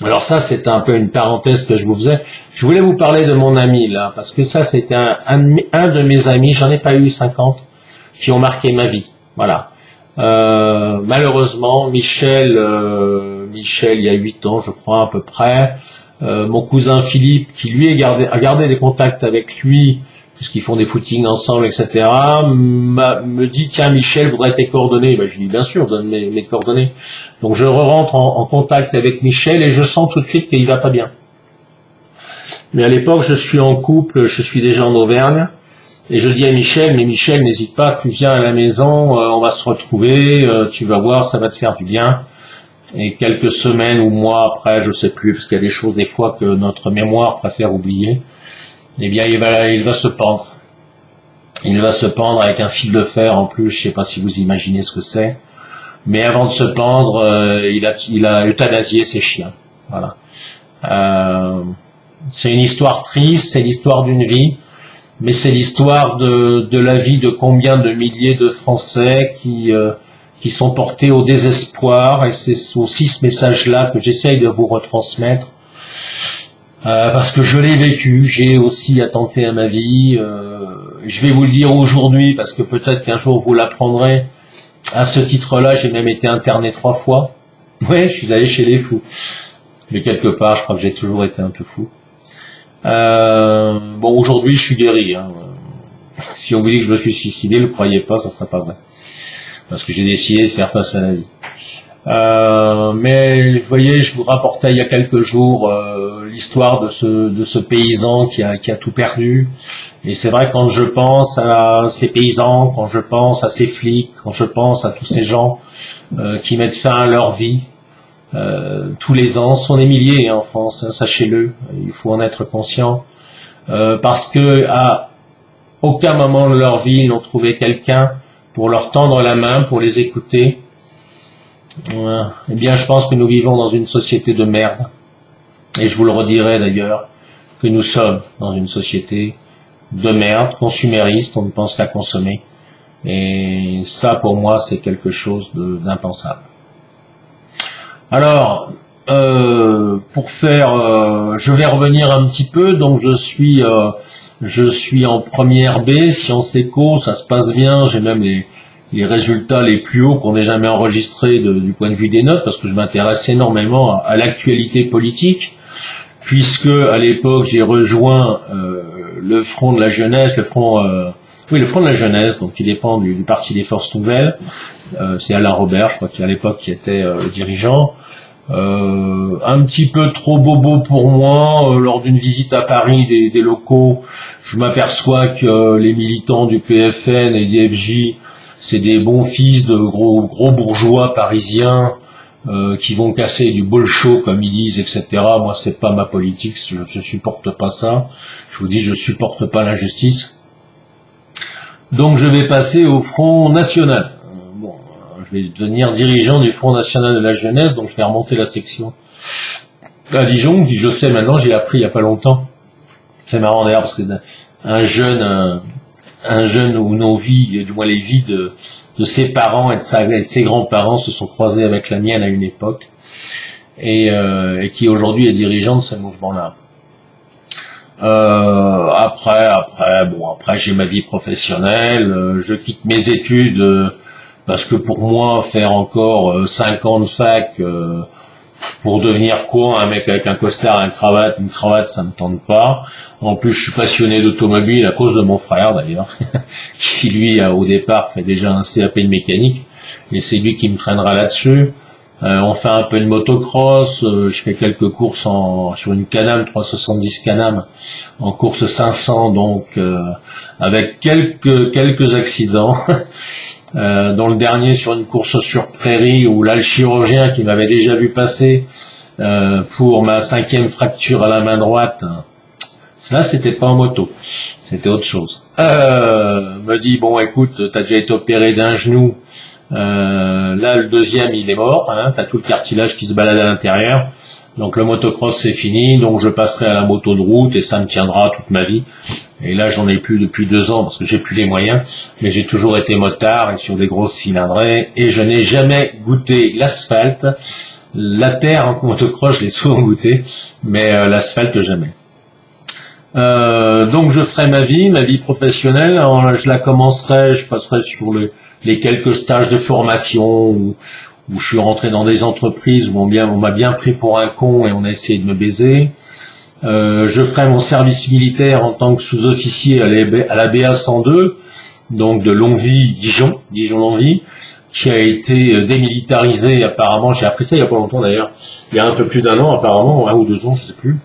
Alors ça, c'est un peu une parenthèse que je vous faisais. Je voulais vous parler de mon ami, là, parce que ça, c'était un de mes amis, j'en ai pas eu 50, qui ont marqué ma vie. Voilà. Malheureusement, Michel, il y a 8 ans, je crois, à peu près, mon cousin Philippe, qui lui a gardé des contacts avec lui, puisqu'ils font des footings ensemble, etc., me dit, tiens, Michel, voudrait tes coordonnées. Je lui dis, bien sûr, donne mes coordonnées. Donc je rentre en contact avec Michel et je sens tout de suite qu'il va pas bien. Mais à l'époque, je suis en couple, je suis déjà en Auvergne, et je dis à Michel, mais Michel, n'hésite pas, tu viens à la maison, on va se retrouver, tu vas voir, ça va te faire du bien. Et quelques semaines ou mois après, je sais plus, parce qu'il y a des choses des fois que notre mémoire préfère oublier, eh bien, il va se pendre. Il va se pendre avec un fil de fer en plus, je sais pas si vous imaginez ce que c'est. Mais avant de se pendre, il a euthanasié ses chiens. Voilà. C'est une histoire triste, c'est l'histoire d'une vie, mais c'est l'histoire de la vie de combien de milliers de Français qui sont portés au désespoir, et c'est aussi ce message-là que j'essaye de vous retransmettre, parce que je l'ai vécu, j'ai aussi attenté à ma vie, je vais vous le dire aujourd'hui, parce que peut-être qu'un jour vous l'apprendrez, à ce titre-là, j'ai même été interné 3 fois, ouais, je suis allé chez les fous, mais quelque part, je crois que j'ai toujours été un peu fou. Bon, aujourd'hui, je suis guéri, hein. Si on vous dit que je me suis suicidé, ne le croyez pas, ça serait pas vrai. Parce que j'ai décidé de faire face à la vie. Mais vous voyez, je vous rapportais il y a quelques jours l'histoire de ce paysan qui a tout perdu. Et c'est vrai, quand je pense à ces paysans, quand je pense à ces flics, quand je pense à tous ces gens qui mettent fin à leur vie, tous les ans, ce sont des milliers en France, hein, sachez-le, il faut en être conscient, parce que à aucun moment de leur vie ils n'ont trouvé quelqu'un pour leur tendre la main, pour les écouter. Eh bien, je pense que nous vivons dans une société de merde. Et je vous le redirai d'ailleurs, que nous sommes dans une société de merde, consumériste, on ne pense qu'à consommer. Et ça, pour moi, c'est quelque chose d'impensable. Alors, pour faire, je vais revenir un petit peu. Donc, je suis en première B, Sciences Éco, ça se passe bien. J'ai même les résultats les plus hauts qu'on ait jamais enregistrés du point de vue des notes, parce que je m'intéresse énormément à l'actualité politique, puisque à l'époque j'ai rejoint le Front de la Jeunesse, le Front de la Jeunesse, donc qui dépend du Parti des Forces Nouvelles. C'est Alain Robert, je crois qu'à l'époque qui était dirigeant. Un petit peu trop bobo pour moi. Lors d'une visite à Paris des locaux, je m'aperçois que les militants du PFN et des FJ, c'est des bons fils de gros bourgeois parisiens qui vont casser du bolcho comme ils disent, etc. Moi, c'est pas ma politique, je supporte pas ça. Je vous dis, je supporte pas l'injustice. Donc, je vais passer au Front National. Bon, je vais devenir dirigeant du Front National de la Jeunesse, donc je vais remonter la section à Dijon, qui je sais maintenant, j'ai appris il y a pas longtemps. C'est marrant d'ailleurs, parce que un jeune où nos vies, du moins les vies de ses parents et de ses grands-parents se sont croisés avec la mienne à une époque, et qui aujourd'hui est dirigeant de ce mouvement-là. Après j'ai ma vie professionnelle, je quitte mes études parce que pour moi faire encore 5 ans de fac pour devenir quoi, un mec avec un costard, une cravate, ça me tente pas. En plus, je suis passionné d'automobile à cause de mon frère d'ailleurs, qui lui au départ fait déjà un CAP de mécanique, et c'est lui qui me traînera là-dessus. On fait un peu de motocross, je fais quelques courses sur une Can-Am 370 Can-Am en course 500, donc avec quelques accidents. Dont le dernier sur une course sur prairie, où là le chirurgien qui m'avait déjà vu passer pour ma 5e fracture à la main droite, là c'était pas en moto, c'était autre chose, me dit bon écoute, t'as déjà été opéré d'un genou, là le deuxième il est mort, hein, t'as tout le cartilage qui se balade à l'intérieur, donc le motocross c'est fini, donc je passerai à la moto de route et ça me tiendra toute ma vie. Et là j'en ai plus depuis 2 ans parce que j'ai plus les moyens, mais j'ai toujours été motard et sur des grosses cylindrées, et je n'ai jamais goûté l'asphalte. La terre en motocross je l'ai souvent goûté, mais l'asphalte jamais. Donc je ferai ma vie professionnelle. Alors, je la commencerai, je passerai sur les quelques stages de formation où je suis rentré dans des entreprises où on m'a bien pris pour un con et on a essayé de me baiser. Je ferai mon service militaire en tant que sous-officier à la BA 102, donc de Longwy, Dijon-Longwy, qui a été démilitarisé apparemment, j'ai appris ça il y a pas longtemps d'ailleurs, il y a un peu plus d'1 an apparemment, 1 ou 2 ans, je sais plus.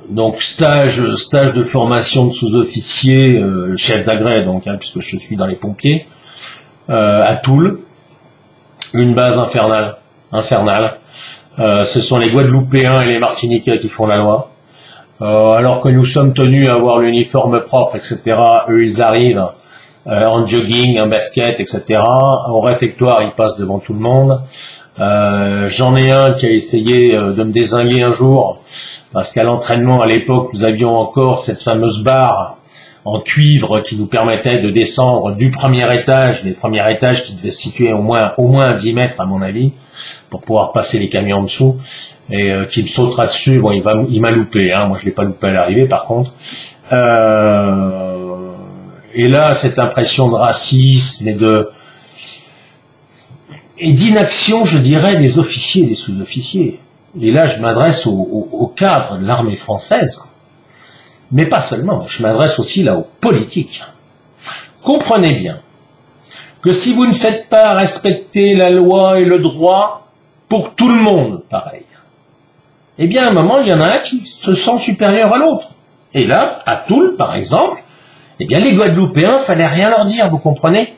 Donc stage de formation de sous-officier, chef d'agrès donc, hein, puisque je suis dans les pompiers, à Toul. Une base infernale. Ce sont les Guadeloupéens et les Martiniquais qui font la loi. Alors que nous sommes tenus à avoir l'uniforme propre, etc., eux ils arrivent en jogging, en basket, etc. Au réfectoire, ils passent devant tout le monde. J'en ai un qui a essayé de me dézinguer un jour, parce qu'à l'entraînement, à l'époque, nous avions encore cette fameuse barre en cuivre qui nous permettait de descendre du premier étage, les premiers étages qui devaient se situer au moins à 10 mètres, à mon avis, pour pouvoir passer les camions en dessous, et qui me sautera dessus. Bon, il m'a loupé, hein. Moi je l'ai pas loupé à l'arrivée, par contre. Et là, cette impression de racisme et d'inaction, je dirais, des officiers et des sous-officiers. Et là, je m'adresse aux cadres de l'armée française, mais pas seulement, je m'adresse aussi là aux politiques. Comprenez bien que si vous ne faites pas respecter la loi et le droit pour tout le monde, pareil, eh bien à un moment, il y en a un qui se sent supérieur à l'autre. Et là, à Toul, par exemple, eh bien les Guadeloupéens, fallait rien leur dire, vous comprenez?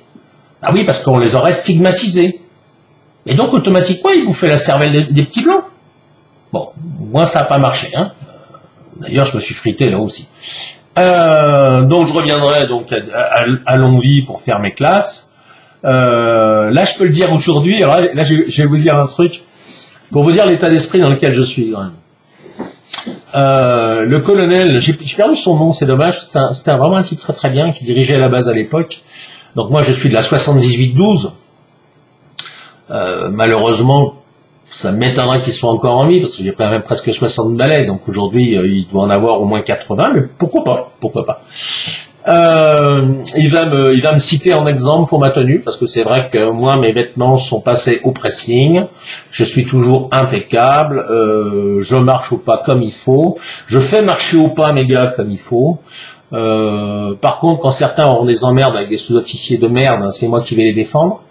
Ah oui, parce qu'on les aurait stigmatisés. Et donc, automatiquement, ils bouffaient la cervelle des petits blancs. Bon, moi, ça n'a pas marché, hein. D'ailleurs, je me suis frité là aussi. Donc, je reviendrai donc à Longwy pour faire mes classes. Là, je peux le dire aujourd'hui. Alors là, je vais vous dire un truc pour vous dire l'état d'esprit dans lequel je suis. Quand même. Le colonel, j'ai perdu son nom, c'est dommage. C'était vraiment un type très très bien qui dirigeait la base à l'époque. Donc moi, je suis de la 78-12. Malheureusement, ça m'étonnera qu'il soit encore en vie, parce que j'ai quand même presque 60 balais, donc aujourd'hui, il doit en avoir au moins 80, mais pourquoi pas, pourquoi pas. Il va me citer en exemple pour ma tenue, parce que c'est vrai que moi, mes vêtements sont passés au pressing, je suis toujours impeccable, je marche au pas comme il faut, je fais marcher au pas mes gars comme il faut. Par contre, quand certains ont des emmerdes avec des sous-officiers de merde, c'est moi qui vais les défendre.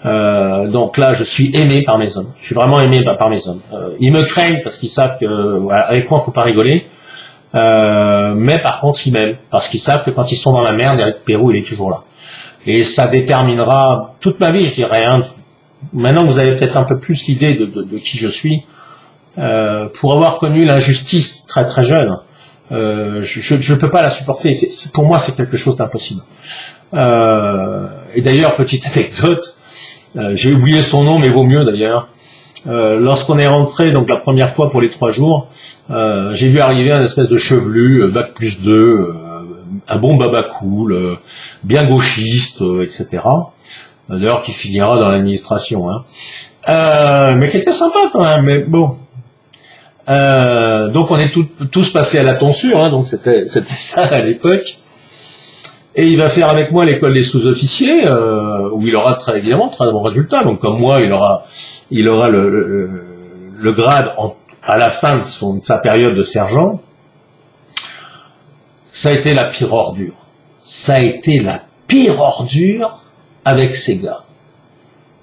Donc là, je suis aimé par mes hommes. Je suis vraiment aimé par mes hommes. Ils me craignent parce qu'ils savent que voilà, avec moi, faut pas rigoler. Mais par contre, ils m'aiment parce qu'ils savent que quand ils sont dans la merde, Eric Pérou, il est toujours là. Et ça déterminera toute ma vie, je dirais. Hein. Maintenant que vous avez peut-être un peu plus l'idée de qui je suis, pour avoir connu l'injustice très très jeune, je peux pas la supporter. Pour moi, c'est quelque chose d'impossible. Et d'ailleurs, petite anecdote. J'ai oublié son nom, mais vaut mieux d'ailleurs. Lorsqu'on est rentré, donc la première fois pour les 3 jours, j'ai vu arriver un espèce de chevelu, bac plus 2, un bon baba cool, bien gauchiste, etc. D'ailleurs, qui finira dans l'administration. Hein. Mais qui était sympa quand même, mais bon. Donc on est tous passés à la tonsure, hein, donc c'était ça à l'époque. Et il va faire avec moi l'école des sous-officiers, où il aura évidemment très bons résultats. Donc comme moi, il aura le grade à la fin de sa période de sergent. Ça a été la pire ordure. Ça a été la pire ordure avec ces gars.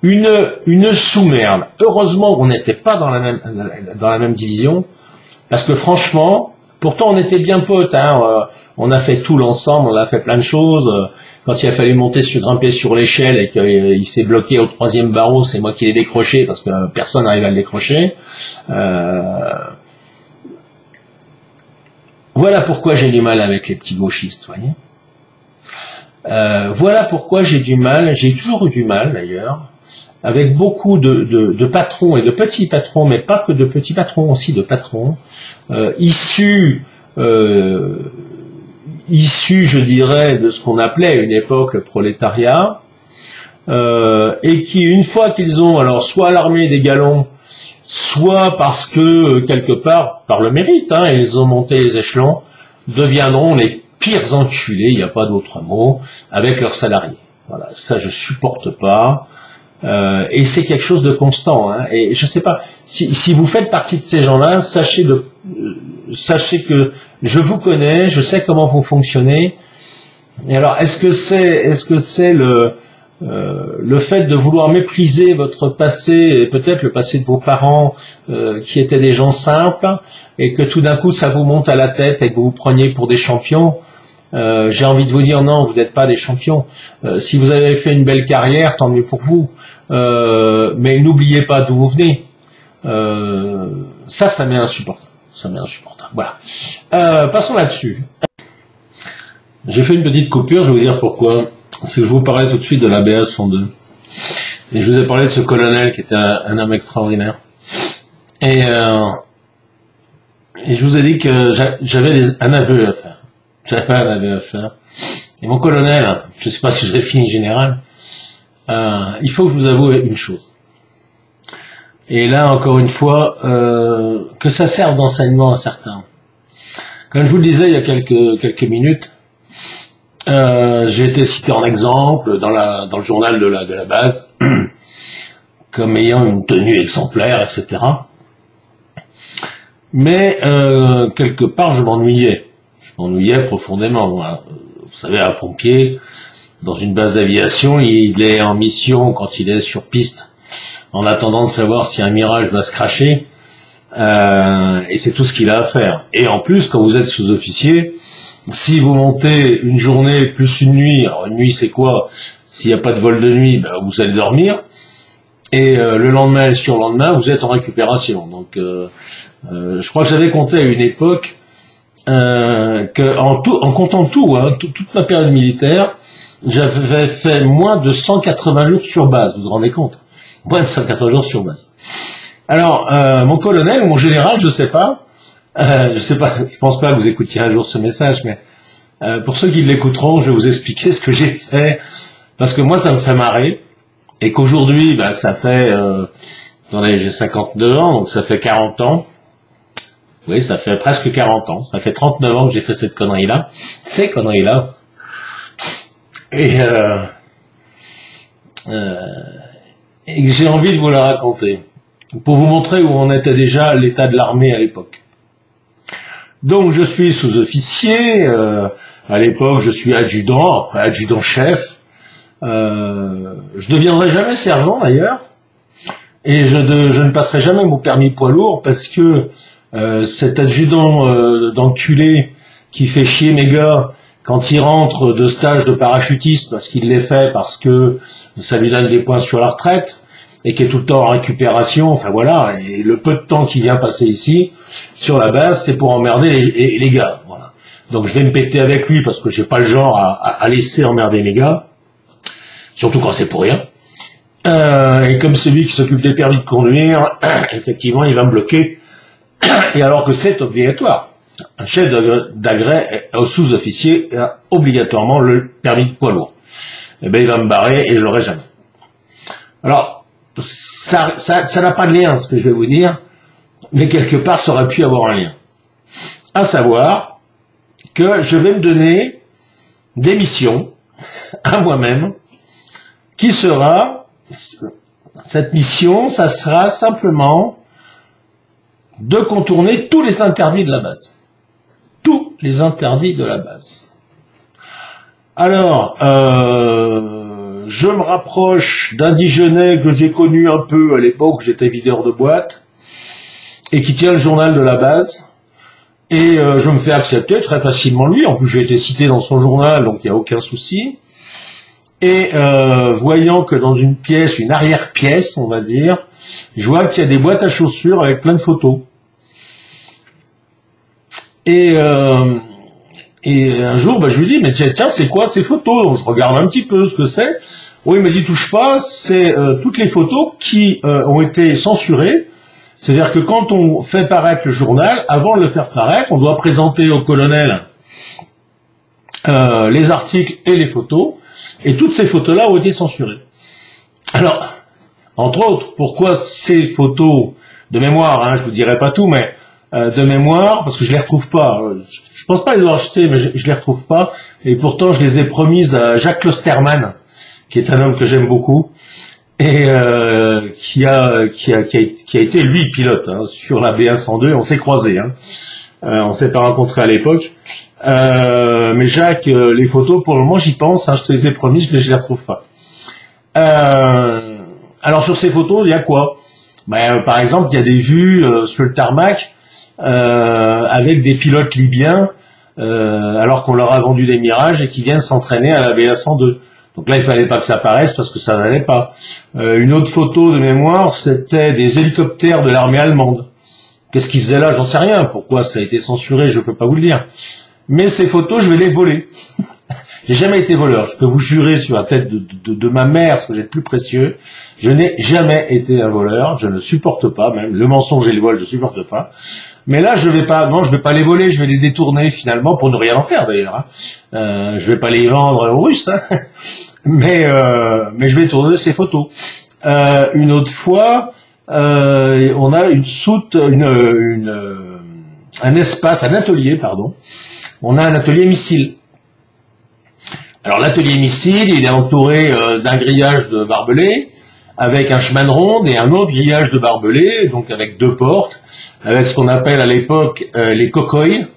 Une sous-merde. Heureusement qu'on n'était pas dans la même division, parce que franchement, pourtant on était bien potes, hein. On a fait tout l'ensemble, on a fait plein de choses. Quand il a fallu grimper sur l'échelle et qu'il s'est bloqué au 3e barreau, c'est moi qui l'ai décroché parce que personne n'arrive à le décrocher. Voilà pourquoi j'ai du mal avec les petits gauchistes, voyez. Voilà pourquoi j'ai toujours eu du mal d'ailleurs, avec beaucoup de patrons et de petits patrons, mais pas que de petits patrons, aussi de patrons, issus, je dirais, de ce qu'on appelait à une époque le prolétariat, et qui, une fois qu'ils ont, alors, soit l'armée des galons, soit parce que, quelque part, par le mérite, hein, ils ont monté les échelons, deviendront les pires enculés, il n'y a pas d'autre mot, avec leurs salariés. Voilà, ça je supporte pas, et c'est quelque chose de constant, hein, et je sais pas, si vous faites partie de ces gens-là, sachez que je vous connais, je sais comment vous fonctionnez. Et alors, est-ce que c'est le fait de vouloir mépriser votre passé, et peut-être le passé de vos parents, qui étaient des gens simples, et que tout d'un coup ça vous monte à la tête et que vous vous preniez pour des champions? J'ai envie de vous dire non, vous n'êtes pas des champions. Si vous avez fait une belle carrière, tant mieux pour vous. Mais n'oubliez pas d'où vous venez. Ça m'est insupportable. Ça m'est insupportable. Voilà. Passons là-dessus. J'ai fait une petite coupure, je vais vous dire pourquoi. C'est que je vous parlais tout de suite de la BA 102. Et je vous ai parlé de ce colonel qui était un homme extraordinaire. Et je vous ai dit que j'avais un aveu à faire. J'avais un aveu à faire. Et mon colonel, je ne sais pas si je l'ai fini général, il faut que je vous avoue une chose. Et là, encore une fois, que ça serve d'enseignement à certains. Comme je vous le disais il y a quelques minutes, j'ai été cité en exemple dans le journal de la base, comme ayant une tenue exemplaire, etc. Mais quelque part, je m'ennuyais. Je m'ennuyais profondément. Moi. Vous savez, un pompier, dans une base d'aviation, il est en mission quand il est sur piste, en attendant de savoir si un mirage va se cracher. Et c'est tout ce qu'il a à faire. Et en plus, quand vous êtes sous-officier, si vous montez une journée plus une nuit, alors une nuit c'est quoi? S'il n'y a pas de vol de nuit, ben, vous allez dormir. Et le lendemain et surlendemain, vous êtes en récupération. Donc, je crois que j'avais compté à une époque en comptant tout, hein, toute ma période militaire, j'avais fait moins de 180 jours sur base. Vous vous rendez compte? Moins de 180 jours sur base. Alors, mon colonel ou mon général, je sais pas, je pense pas que vous écoutiez un jour ce message, mais pour ceux qui l'écouteront, je vais vous expliquer ce que j'ai fait, parce que moi, ça me fait marrer, et qu'aujourd'hui, ben, ça fait, attendez, j'ai 52 ans, donc ça fait 40 ans. Oui, ça fait presque 40 ans. Ça fait 39 ans que j'ai fait cette connerie-là. Ces conneries-là. Et que j'ai envie de vous la raconter. Pour vous montrer où on était déjà l'état de l'armée à l'époque. Donc, je suis sous-officier. À l'époque, je suis adjudant, après adjudant-chef. Je deviendrai jamais sergent, d'ailleurs. Et je ne passerai jamais mon permis poids lourd parce que cet adjudant d'enculé qui fait chier mes gars quand il rentre de stage de parachutisme parce qu'il les fait parce que ça lui donne des points sur la retraite et qui est tout le temps en récupération, enfin voilà, et le peu de temps qu'il vient passer ici sur la base, c'est pour emmerder les gars, voilà. Donc je vais me péter avec lui parce que j'ai pas le genre à laisser emmerder mes gars, surtout quand c'est pour rien. Et comme c'est lui qui s'occupe des permis de conduire, effectivement il va me bloquer. Et alors que c'est obligatoire. Un chef d'agrès sous-officier a obligatoirement le permis de poids lourd. Eh bien, il va me barrer et je l'aurai jamais. Alors, ça n'a pas de lien, ce que je vais vous dire, mais quelque part, ça aurait pu avoir un lien. À savoir que je vais me donner des missions à moi-même, qui sera, cette mission, ça sera simplement de contourner tous les interdits de la base. Tous les interdits de la base. Alors, je me rapproche d'un Dijonais que j'ai connu un peu à l'époque, j'étais videur de boîte, et qui tient le journal de la base, et je me fais accepter très facilement lui, en plus j'ai été cité dans son journal, donc il n'y a aucun souci, et voyant que dans une pièce, une arrière-pièce, on va dire, je vois qu'il y a des boîtes à chaussures avec plein de photos. Et un jour, je lui dis, mais tiens, c'est quoi ces photos? Donc, je regarde un petit peu ce que c'est. Oui, il me dit, touche pas, c'est toutes les photos qui ont été censurées. C'est-à-dire que quand on fait paraître le journal, avant de le faire paraître, on doit présenter au colonel les articles et les photos. Et toutes ces photos-là ont été censurées. Alors, entre autres, pourquoi ces photos de mémoire, hein, je vous dirai pas tout, mais de mémoire, parce que je les retrouve pas. Je pense pas les avoir achetées, mais je les retrouve pas. Et pourtant, je les ai promises à Jacques Klosterman, qui est un homme que j'aime beaucoup, et qui a été lui pilote hein, sur la BA-102. On s'est croisés, hein. On s'est pas rencontrés à l'époque. Mais Jacques, les photos, pour le moment, j'y pense. Hein, je te les ai promises, mais je les retrouve pas. Alors sur ces photos, il y a quoi? Par exemple, il y a des vues sur le tarmac avec des pilotes libyens alors qu'on leur a vendu des Mirages et qui viennent s'entraîner à la BA-102. Donc là, il fallait pas que ça apparaisse parce que ça n'allait pas. Une autre photo de mémoire, c'était des hélicoptères de l'armée allemande. Qu'est-ce qu'ils faisaient là? J'en sais rien. Pourquoi ça a été censuré? Je peux pas vous le dire. Mais ces photos, je vais les voler. J'ai jamais été voleur. Je peux vous jurer sur la tête de ma mère, ce que j'ai de plus précieux. Je n'ai jamais été un voleur. Je ne supporte pas, même le mensonge et le vol, je supporte pas. Mais là, je vais pas les voler. Je vais les détourner finalement pour ne rien en faire d'ailleurs. Hein. Je vais pas les vendre aux Russes. Hein. Mais je vais tourner ces photos. Une autre fois, on a une soute, un espace, un atelier, pardon. On a un atelier missile. Alors l'atelier missile, il est entouré d'un grillage de barbelés, avec un chemin de ronde et un autre grillage de barbelés, donc avec deux portes, avec ce qu'on appelle à l'époque les cocoïs.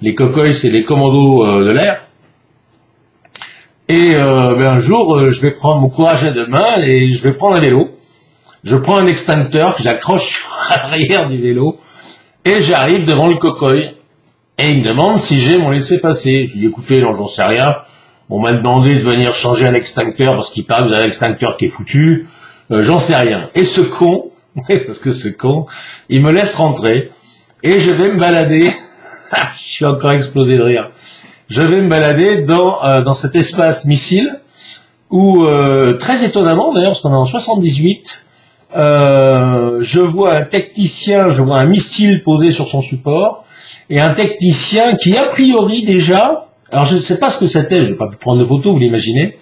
Les cocoïs, c'est les commandos de l'air. Et un jour, je vais prendre mon courage à deux mains et je vais prendre un vélo. Je prends un extincteur que j'accroche à l'arrière du vélo et j'arrive devant le cocoï. Et il me demande si j'ai mon laissez-passer. Je lui dis, écoutez, non, j'en sais rien. On m'a demandé de venir changer un extincteur parce qu'il paraît que vous avez un extincteur qui est foutu. J'en sais rien. Et ce con, parce que ce con, il me laisse rentrer et je vais me balader. Je suis encore explosé de rire. Je vais me balader dans cet espace missile où, très étonnamment d'ailleurs, parce qu'on est en 78, je vois un technicien, je vois un missile posé sur son support, et un technicien qui a priori déjà, alors je ne sais pas ce que c'était, je n'ai pas pu prendre de photo, vous l'imaginez,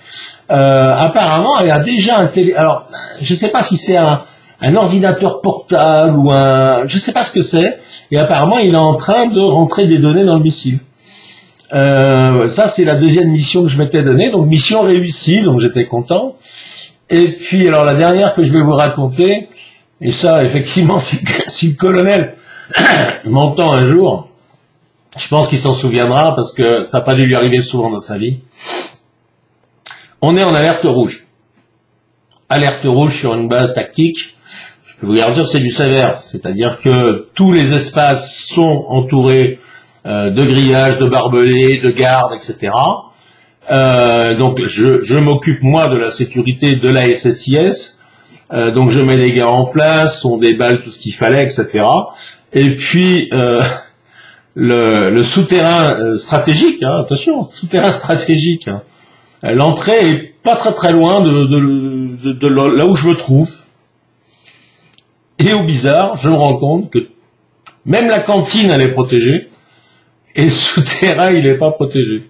apparemment il y a déjà un alors je ne sais pas si c'est un ordinateur portable ou je ne sais pas ce que c'est, et apparemment il est en train de rentrer des données dans le missile. Ça c'est la deuxième mission que je m'étais donnée, donc mission réussie, donc j'étais content. Et puis alors la dernière que je vais vous raconter, et ça effectivement si le colonel m'entend un jour, je pense qu'il s'en souviendra parce que ça n'a pas dû lui arriver souvent dans sa vie. On est en alerte rouge. Alerte rouge sur une base tactique. Je peux vous garantir que c'est du sévère. C'est-à-dire que tous les espaces sont entourés de grillages, de barbelés, de gardes, etc. Donc je m'occupe moi de la sécurité de la SSIS. Donc je mets les gars en place, on déballe tout ce qu'il fallait, etc. Et puis le souterrain stratégique, hein, attention, souterrain stratégique, hein, l'entrée est pas très loin de là où je me trouve. Et au bizarre, je me rends compte que même la cantine elle est protégée et le souterrain il est pas protégé.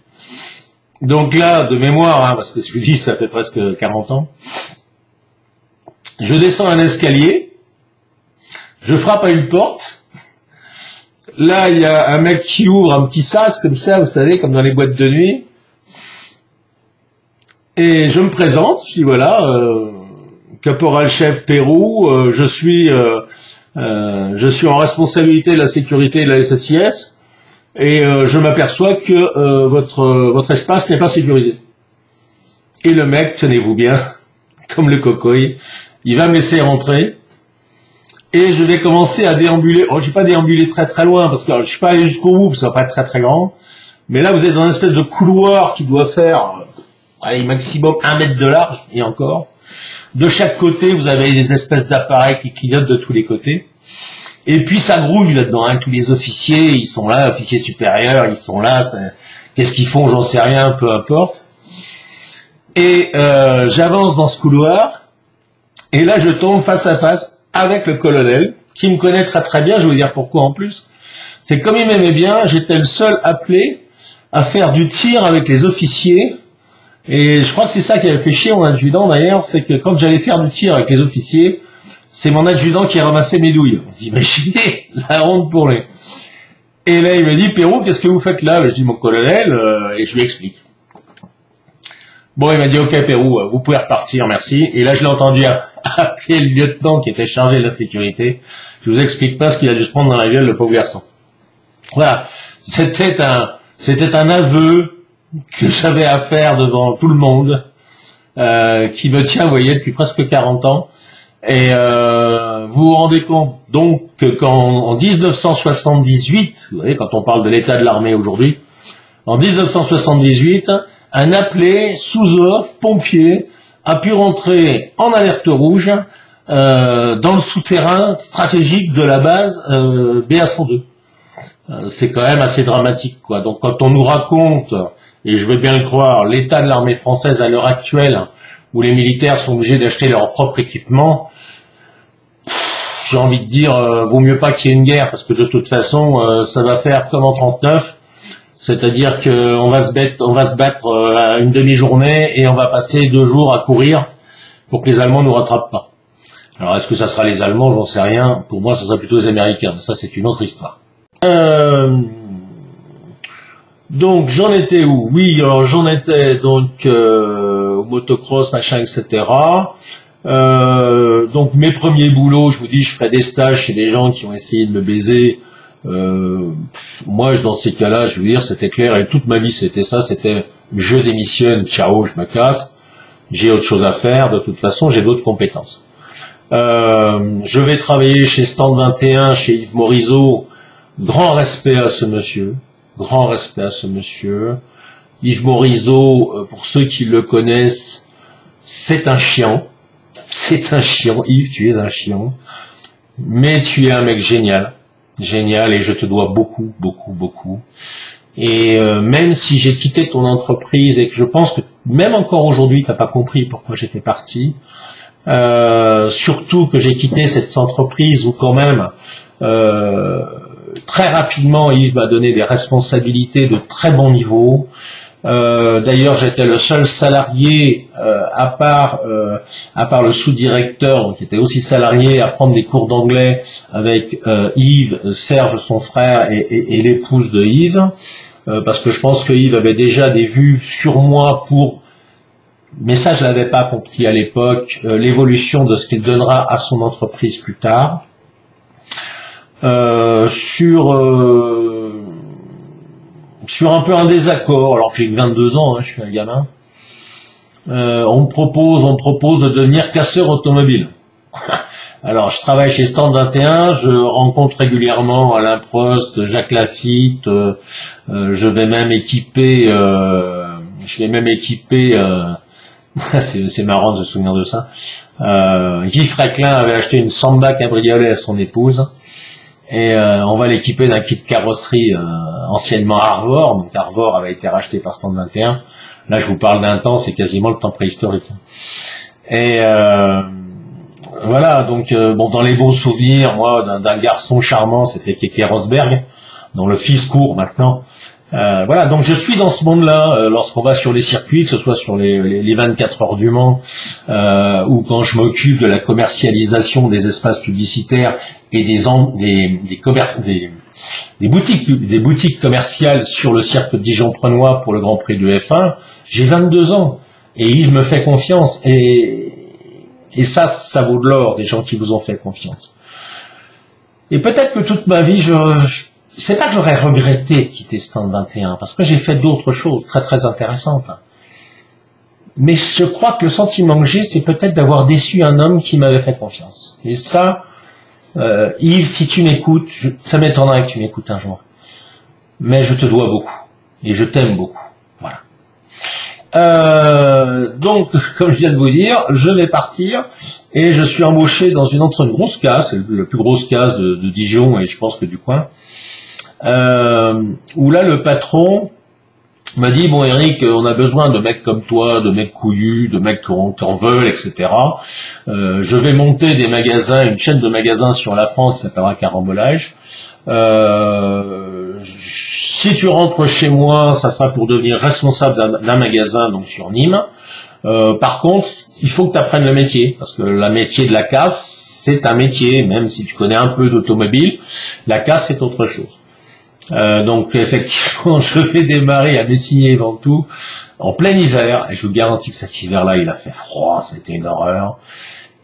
Donc là, de mémoire, hein, parce que je vous dis ça fait presque 40 ans, je descends un escalier, je frappe à une porte. Là, il y a un mec qui ouvre un petit sas comme ça, vous savez, comme dans les boîtes de nuit. Et je me présente, je dis voilà, caporal-chef Pérou, je suis en responsabilité de la sécurité de la SSIS, et je m'aperçois que votre espace n'est pas sécurisé. Et le mec, tenez-vous bien, comme le cocoï, il va me laisser rentrer. Et je vais commencer à déambuler. Oh, j'ai pas déambulé très loin parce que je suis pas allé jusqu'au bout, parce que ça va pas être très grand. Mais là, vous êtes dans une espèce de couloir qui doit faire, allez, maximum 1 mètre de large, et encore. De chaque côté, vous avez des espèces d'appareils qui clignotent de tous les côtés. Et puis ça grouille là-dedans, hein. Tous les officiers, ils sont là, officiers supérieurs, ils sont là. Qu'est-ce qu'ils font, j'en sais rien, peu importe. Et j'avance dans ce couloir, et là, je tombe face à face avec le colonel, qui me connaît très bien, je vais vous dire pourquoi en plus. C'est comme il m'aimait bien, j'étais le seul appelé à faire du tir avec les officiers, et je crois que c'est ça qui avait fait chier mon adjudant d'ailleurs, c'est que quand j'allais faire du tir avec les officiers, c'est mon adjudant qui ramassait mes douilles. Vous imaginez la honte pour lui. Et là il me dit, Pérou, qu'est-ce que vous faites là? Je dis, mon colonel, et je lui explique. Bon, il m'a dit, ok Pérou, vous pouvez repartir, merci. Et là je l'ai entendu appeler le lieutenant qui était chargé de la sécurité. Je vous explique pas ce qu'il a dû se prendre dans la gueule, le pauvre garçon. Voilà, c'était un aveu que j'avais à faire devant tout le monde, qui me tient, vous voyez, depuis presque 40 ans. Et vous vous rendez compte donc que quand en 1978, vous voyez, quand on parle de l'état de l'armée aujourd'hui, en 1978, un appelé sous-off, pompier, a pu rentrer en alerte rouge dans le souterrain stratégique de la base BA-102. C'est quand même assez dramatique, quoi. Donc quand on nous raconte et je veux bien le croire, l'état de l'armée française à l'heure actuelle, où les militaires sont obligés d'acheter leur propre équipement, j'ai envie de dire, vaut mieux pas qu'il y ait une guerre, parce que de toute façon, ça va faire comme en 39, c'est-à-dire qu'on va se battre à une demi-journée et on va passer 2 jours à courir pour que les Allemands nous rattrapent pas. Alors, est-ce que ça sera les Allemands? J'en sais rien. Pour moi, ça sera plutôt les Américains. Mais ça, c'est une autre histoire. Donc, j'en étais où? Oui, alors j'en étais donc au motocross, machin, etc. Donc, mes premiers boulots, je vous dis, je ferai des stages chez des gens qui ont essayé de me baiser. Moi, dans ces cas-là, je veux dire, c'était clair. Et toute ma vie, c'était ça. C'était je démissionne, ciao, je me casse. J'ai autre chose à faire. De toute façon, j'ai d'autres compétences. Je vais travailler chez Stand 21, chez Yves Morisot. Grand respect à ce monsieur. Grand respect à ce monsieur. Yves Morisot, pour ceux qui le connaissent, c'est un chiant. C'est un chiant. Yves, tu es un chiant. Mais tu es un mec génial. Génial, et je te dois beaucoup, beaucoup, beaucoup. Et même si j'ai quitté ton entreprise, et que je pense que même encore aujourd'hui, t'as pas compris pourquoi j'étais parti, surtout que j'ai quitté cette entreprise où quand même très rapidement Yves m'a donné des responsabilités de très bon niveau. D'ailleurs, j'étais le seul salarié à part le sous-directeur, qui était aussi salarié, à prendre des cours d'anglais avec Yves, Serge, son frère, et l'épouse de Yves, parce que je pense que Yves avait déjà des vues sur moi pour, mais ça je l'avais pas compris à l'époque, l'évolution de ce qu'il donnera à son entreprise plus tard. Sur un peu un désaccord, alors que j'ai que 22 ans, hein, je suis un gamin, on me propose de devenir casseur automobile. Alors, je travaille chez Stand 21, je rencontre régulièrement Alain Prost, Jacques Lafitte, je vais même équiper, c'est marrant de se souvenir de ça. Guy Fréquelin avait acheté une Samba cabriolet à son épouse. Et on va l'équiper d'un kit carrosserie anciennement Arvor. Donc Arvor avait été racheté par Stand 21. Là, je vous parle d'un temps, c'est quasiment le temps préhistorique. Et voilà, donc bon, dans les bons souvenirs, moi, d'un garçon charmant, c'était Keke Rosberg, dont le fils court maintenant. Voilà, donc je suis dans ce monde-là lorsqu'on va sur les circuits, que ce soit sur les 24 heures du Mans, ou quand je m'occupe de la commercialisation des espaces publicitaires et des boutiques commerciales sur le cirque Dijon-Prenois pour le Grand Prix de F1. J'ai 22 ans et Yves me fait confiance, et ça vaut de l'or, des gens qui vous ont fait confiance. Et peut-être que toute ma vie, c'est pas que j'aurais regretté de quitter Stand 21, parce que j'ai fait d'autres choses très très intéressantes. Mais je crois que le sentiment que j'ai, c'est peut-être d'avoir déçu un homme qui m'avait fait confiance. Et ça, Yves, si tu m'écoutes, ça m'étonnerait que tu m'écoutes un jour. Mais je te dois beaucoup. Et je t'aime beaucoup. Voilà. Donc, comme je viens de vous dire, je vais partir et je suis embauché dans une grosse case, c'est la plus grosse case de Dijon et je pense que du coin. Où là le patron m'a dit, bon Eric, on a besoin de mecs comme toi, de mecs couillus, de mecs qui en veulent, etc. Je vais monter des magasins, une chaîne de magasins sur la France qui s'appellera Carambolage. Si tu rentres chez moi, ça sera pour devenir responsable d'un magasin donc sur Nîmes. Par contre, il faut que tu apprennes le métier, parce que le métier de la casse, c'est un métier, même si tu connais un peu d'automobile, la casse c'est autre chose. Donc effectivement, je vais démarrer à Messigny-Ventoux en plein hiver, et je vous garantis que cet hiver-là, il a fait froid, c'était une horreur.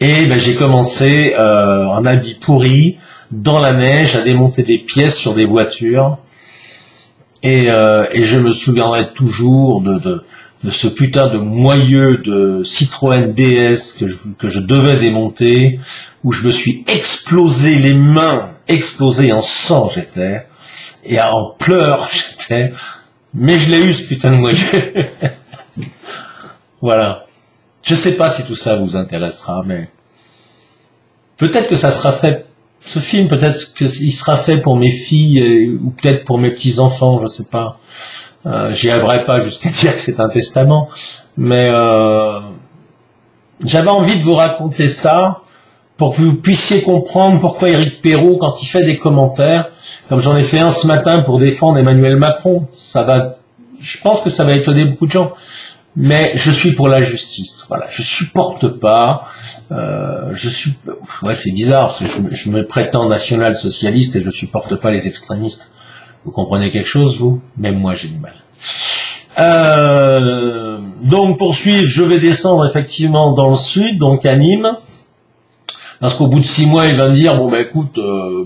Et ben, j'ai commencé en habit pourri, dans la neige, à démonter des pièces sur des voitures. Et je me souviendrai toujours de ce putain de moyeu de Citroën DS que je devais démonter, où je me suis explosé les mains, explosé en sang j'étais. Et en pleurs, j'étais, mais je l'ai eu ce putain de moyeu. Voilà. Je sais pas si tout ça vous intéressera, mais peut-être que ça sera fait, ce film, peut-être qu'il sera fait pour mes filles ou peut-être pour mes petits enfants, je sais pas. J'y arriverai pas jusqu'à dire que c'est un testament, mais j'avais envie de vous raconter ça pour que vous puissiez comprendre pourquoi Éric Perrault, quand il fait des commentaires, comme j'en ai fait un ce matin pour défendre Emmanuel Macron, je pense que ça va étonner beaucoup de gens, mais je suis pour la justice. Voilà, je supporte pas. Ouais, c'est bizarre parce que je me prétends national-socialiste et je supporte pas les extrémistes. Vous comprenez quelque chose, vous? Même moi, j'ai du mal. Donc, pour suivre, je vais descendre effectivement dans le sud, donc à Nîmes. Parce qu'au bout de 6 mois, il va me dire, bon, bah écoute,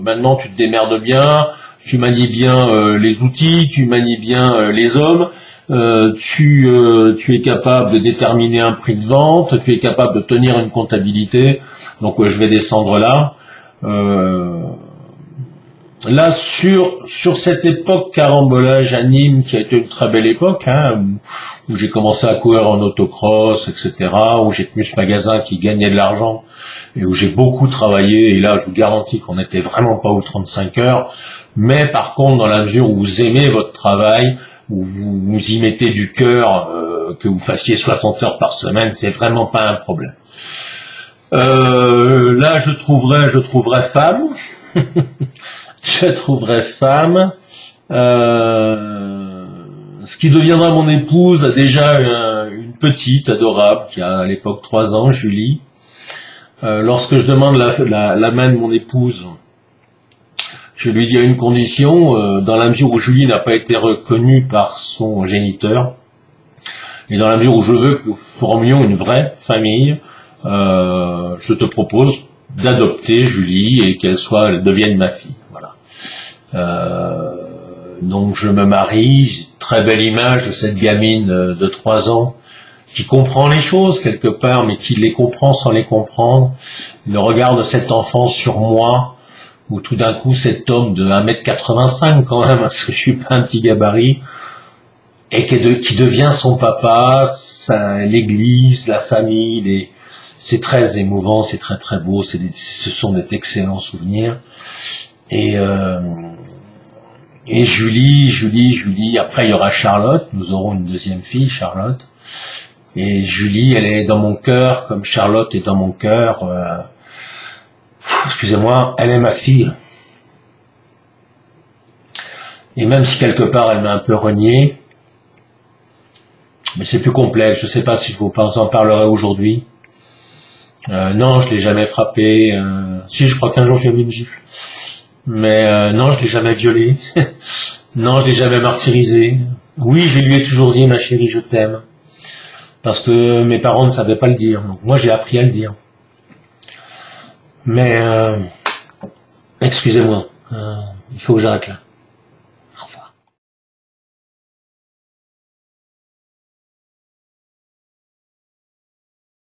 maintenant tu te démerdes bien, tu manies bien les outils, tu manies bien les hommes, tu es capable de déterminer un prix de vente, tu es capable de tenir une comptabilité, donc je vais descendre là. Là, sur cette époque carambolage à Nîmes, qui a été une très belle époque, hein, où j'ai commencé à courir en autocross, etc., où j'ai tenu ce magasin qui gagnait de l'argent, et où j'ai beaucoup travaillé, et là, je vous garantis qu'on n'était vraiment pas aux 35 heures, mais par contre, dans la mesure où vous aimez votre travail, où vous y mettez du cœur, que vous fassiez 60 heures par semaine, c'est vraiment pas un problème. Là, je trouverai femme. Je trouverai femme. Ce qui deviendra mon épouse a déjà une petite adorable qui a à l'époque 3 ans, Julie. Lorsque je demande la main de mon épouse, je lui dis à une condition, dans la mesure où Julie n'a pas été reconnue par son géniteur, et dans la mesure où je veux que nous formions une vraie famille, je te propose d'adopter Julie et qu'elle devienne ma fille. Voilà. Donc je me marie, j'ai une très belle image de cette gamine de 3 ans qui comprend les choses quelque part, mais qui les comprend sans les comprendre. Le regard de cet enfant sur moi, où tout d'un coup cet homme de 1m85 quand même, parce que je suis pas un petit gabarit, et qui devient son papa, l'église, la famille, c'est très émouvant, c'est très très beau, ce sont d'excellents souvenirs. Et Julie, après il y aura Charlotte, nous aurons une deuxième fille, Charlotte. Et Julie, elle est dans mon cœur, comme Charlotte est dans mon cœur. Excusez-moi, elle est ma fille. Et même si quelque part elle m'a un peu renié, mais c'est plus complexe, je sais pas si je vous en parlerai aujourd'hui. Non, je l'ai jamais frappé. Si, je crois qu'un jour j'ai mis une gifle. Mais non, je l'ai jamais violé. Non, je l'ai jamais martyrisé. Oui, je lui ai toujours dit, ma chérie, je t'aime. Parce que mes parents ne savaient pas le dire. Donc moi, j'ai appris à le dire. Mais, excusez-moi, il faut que j'arrête là.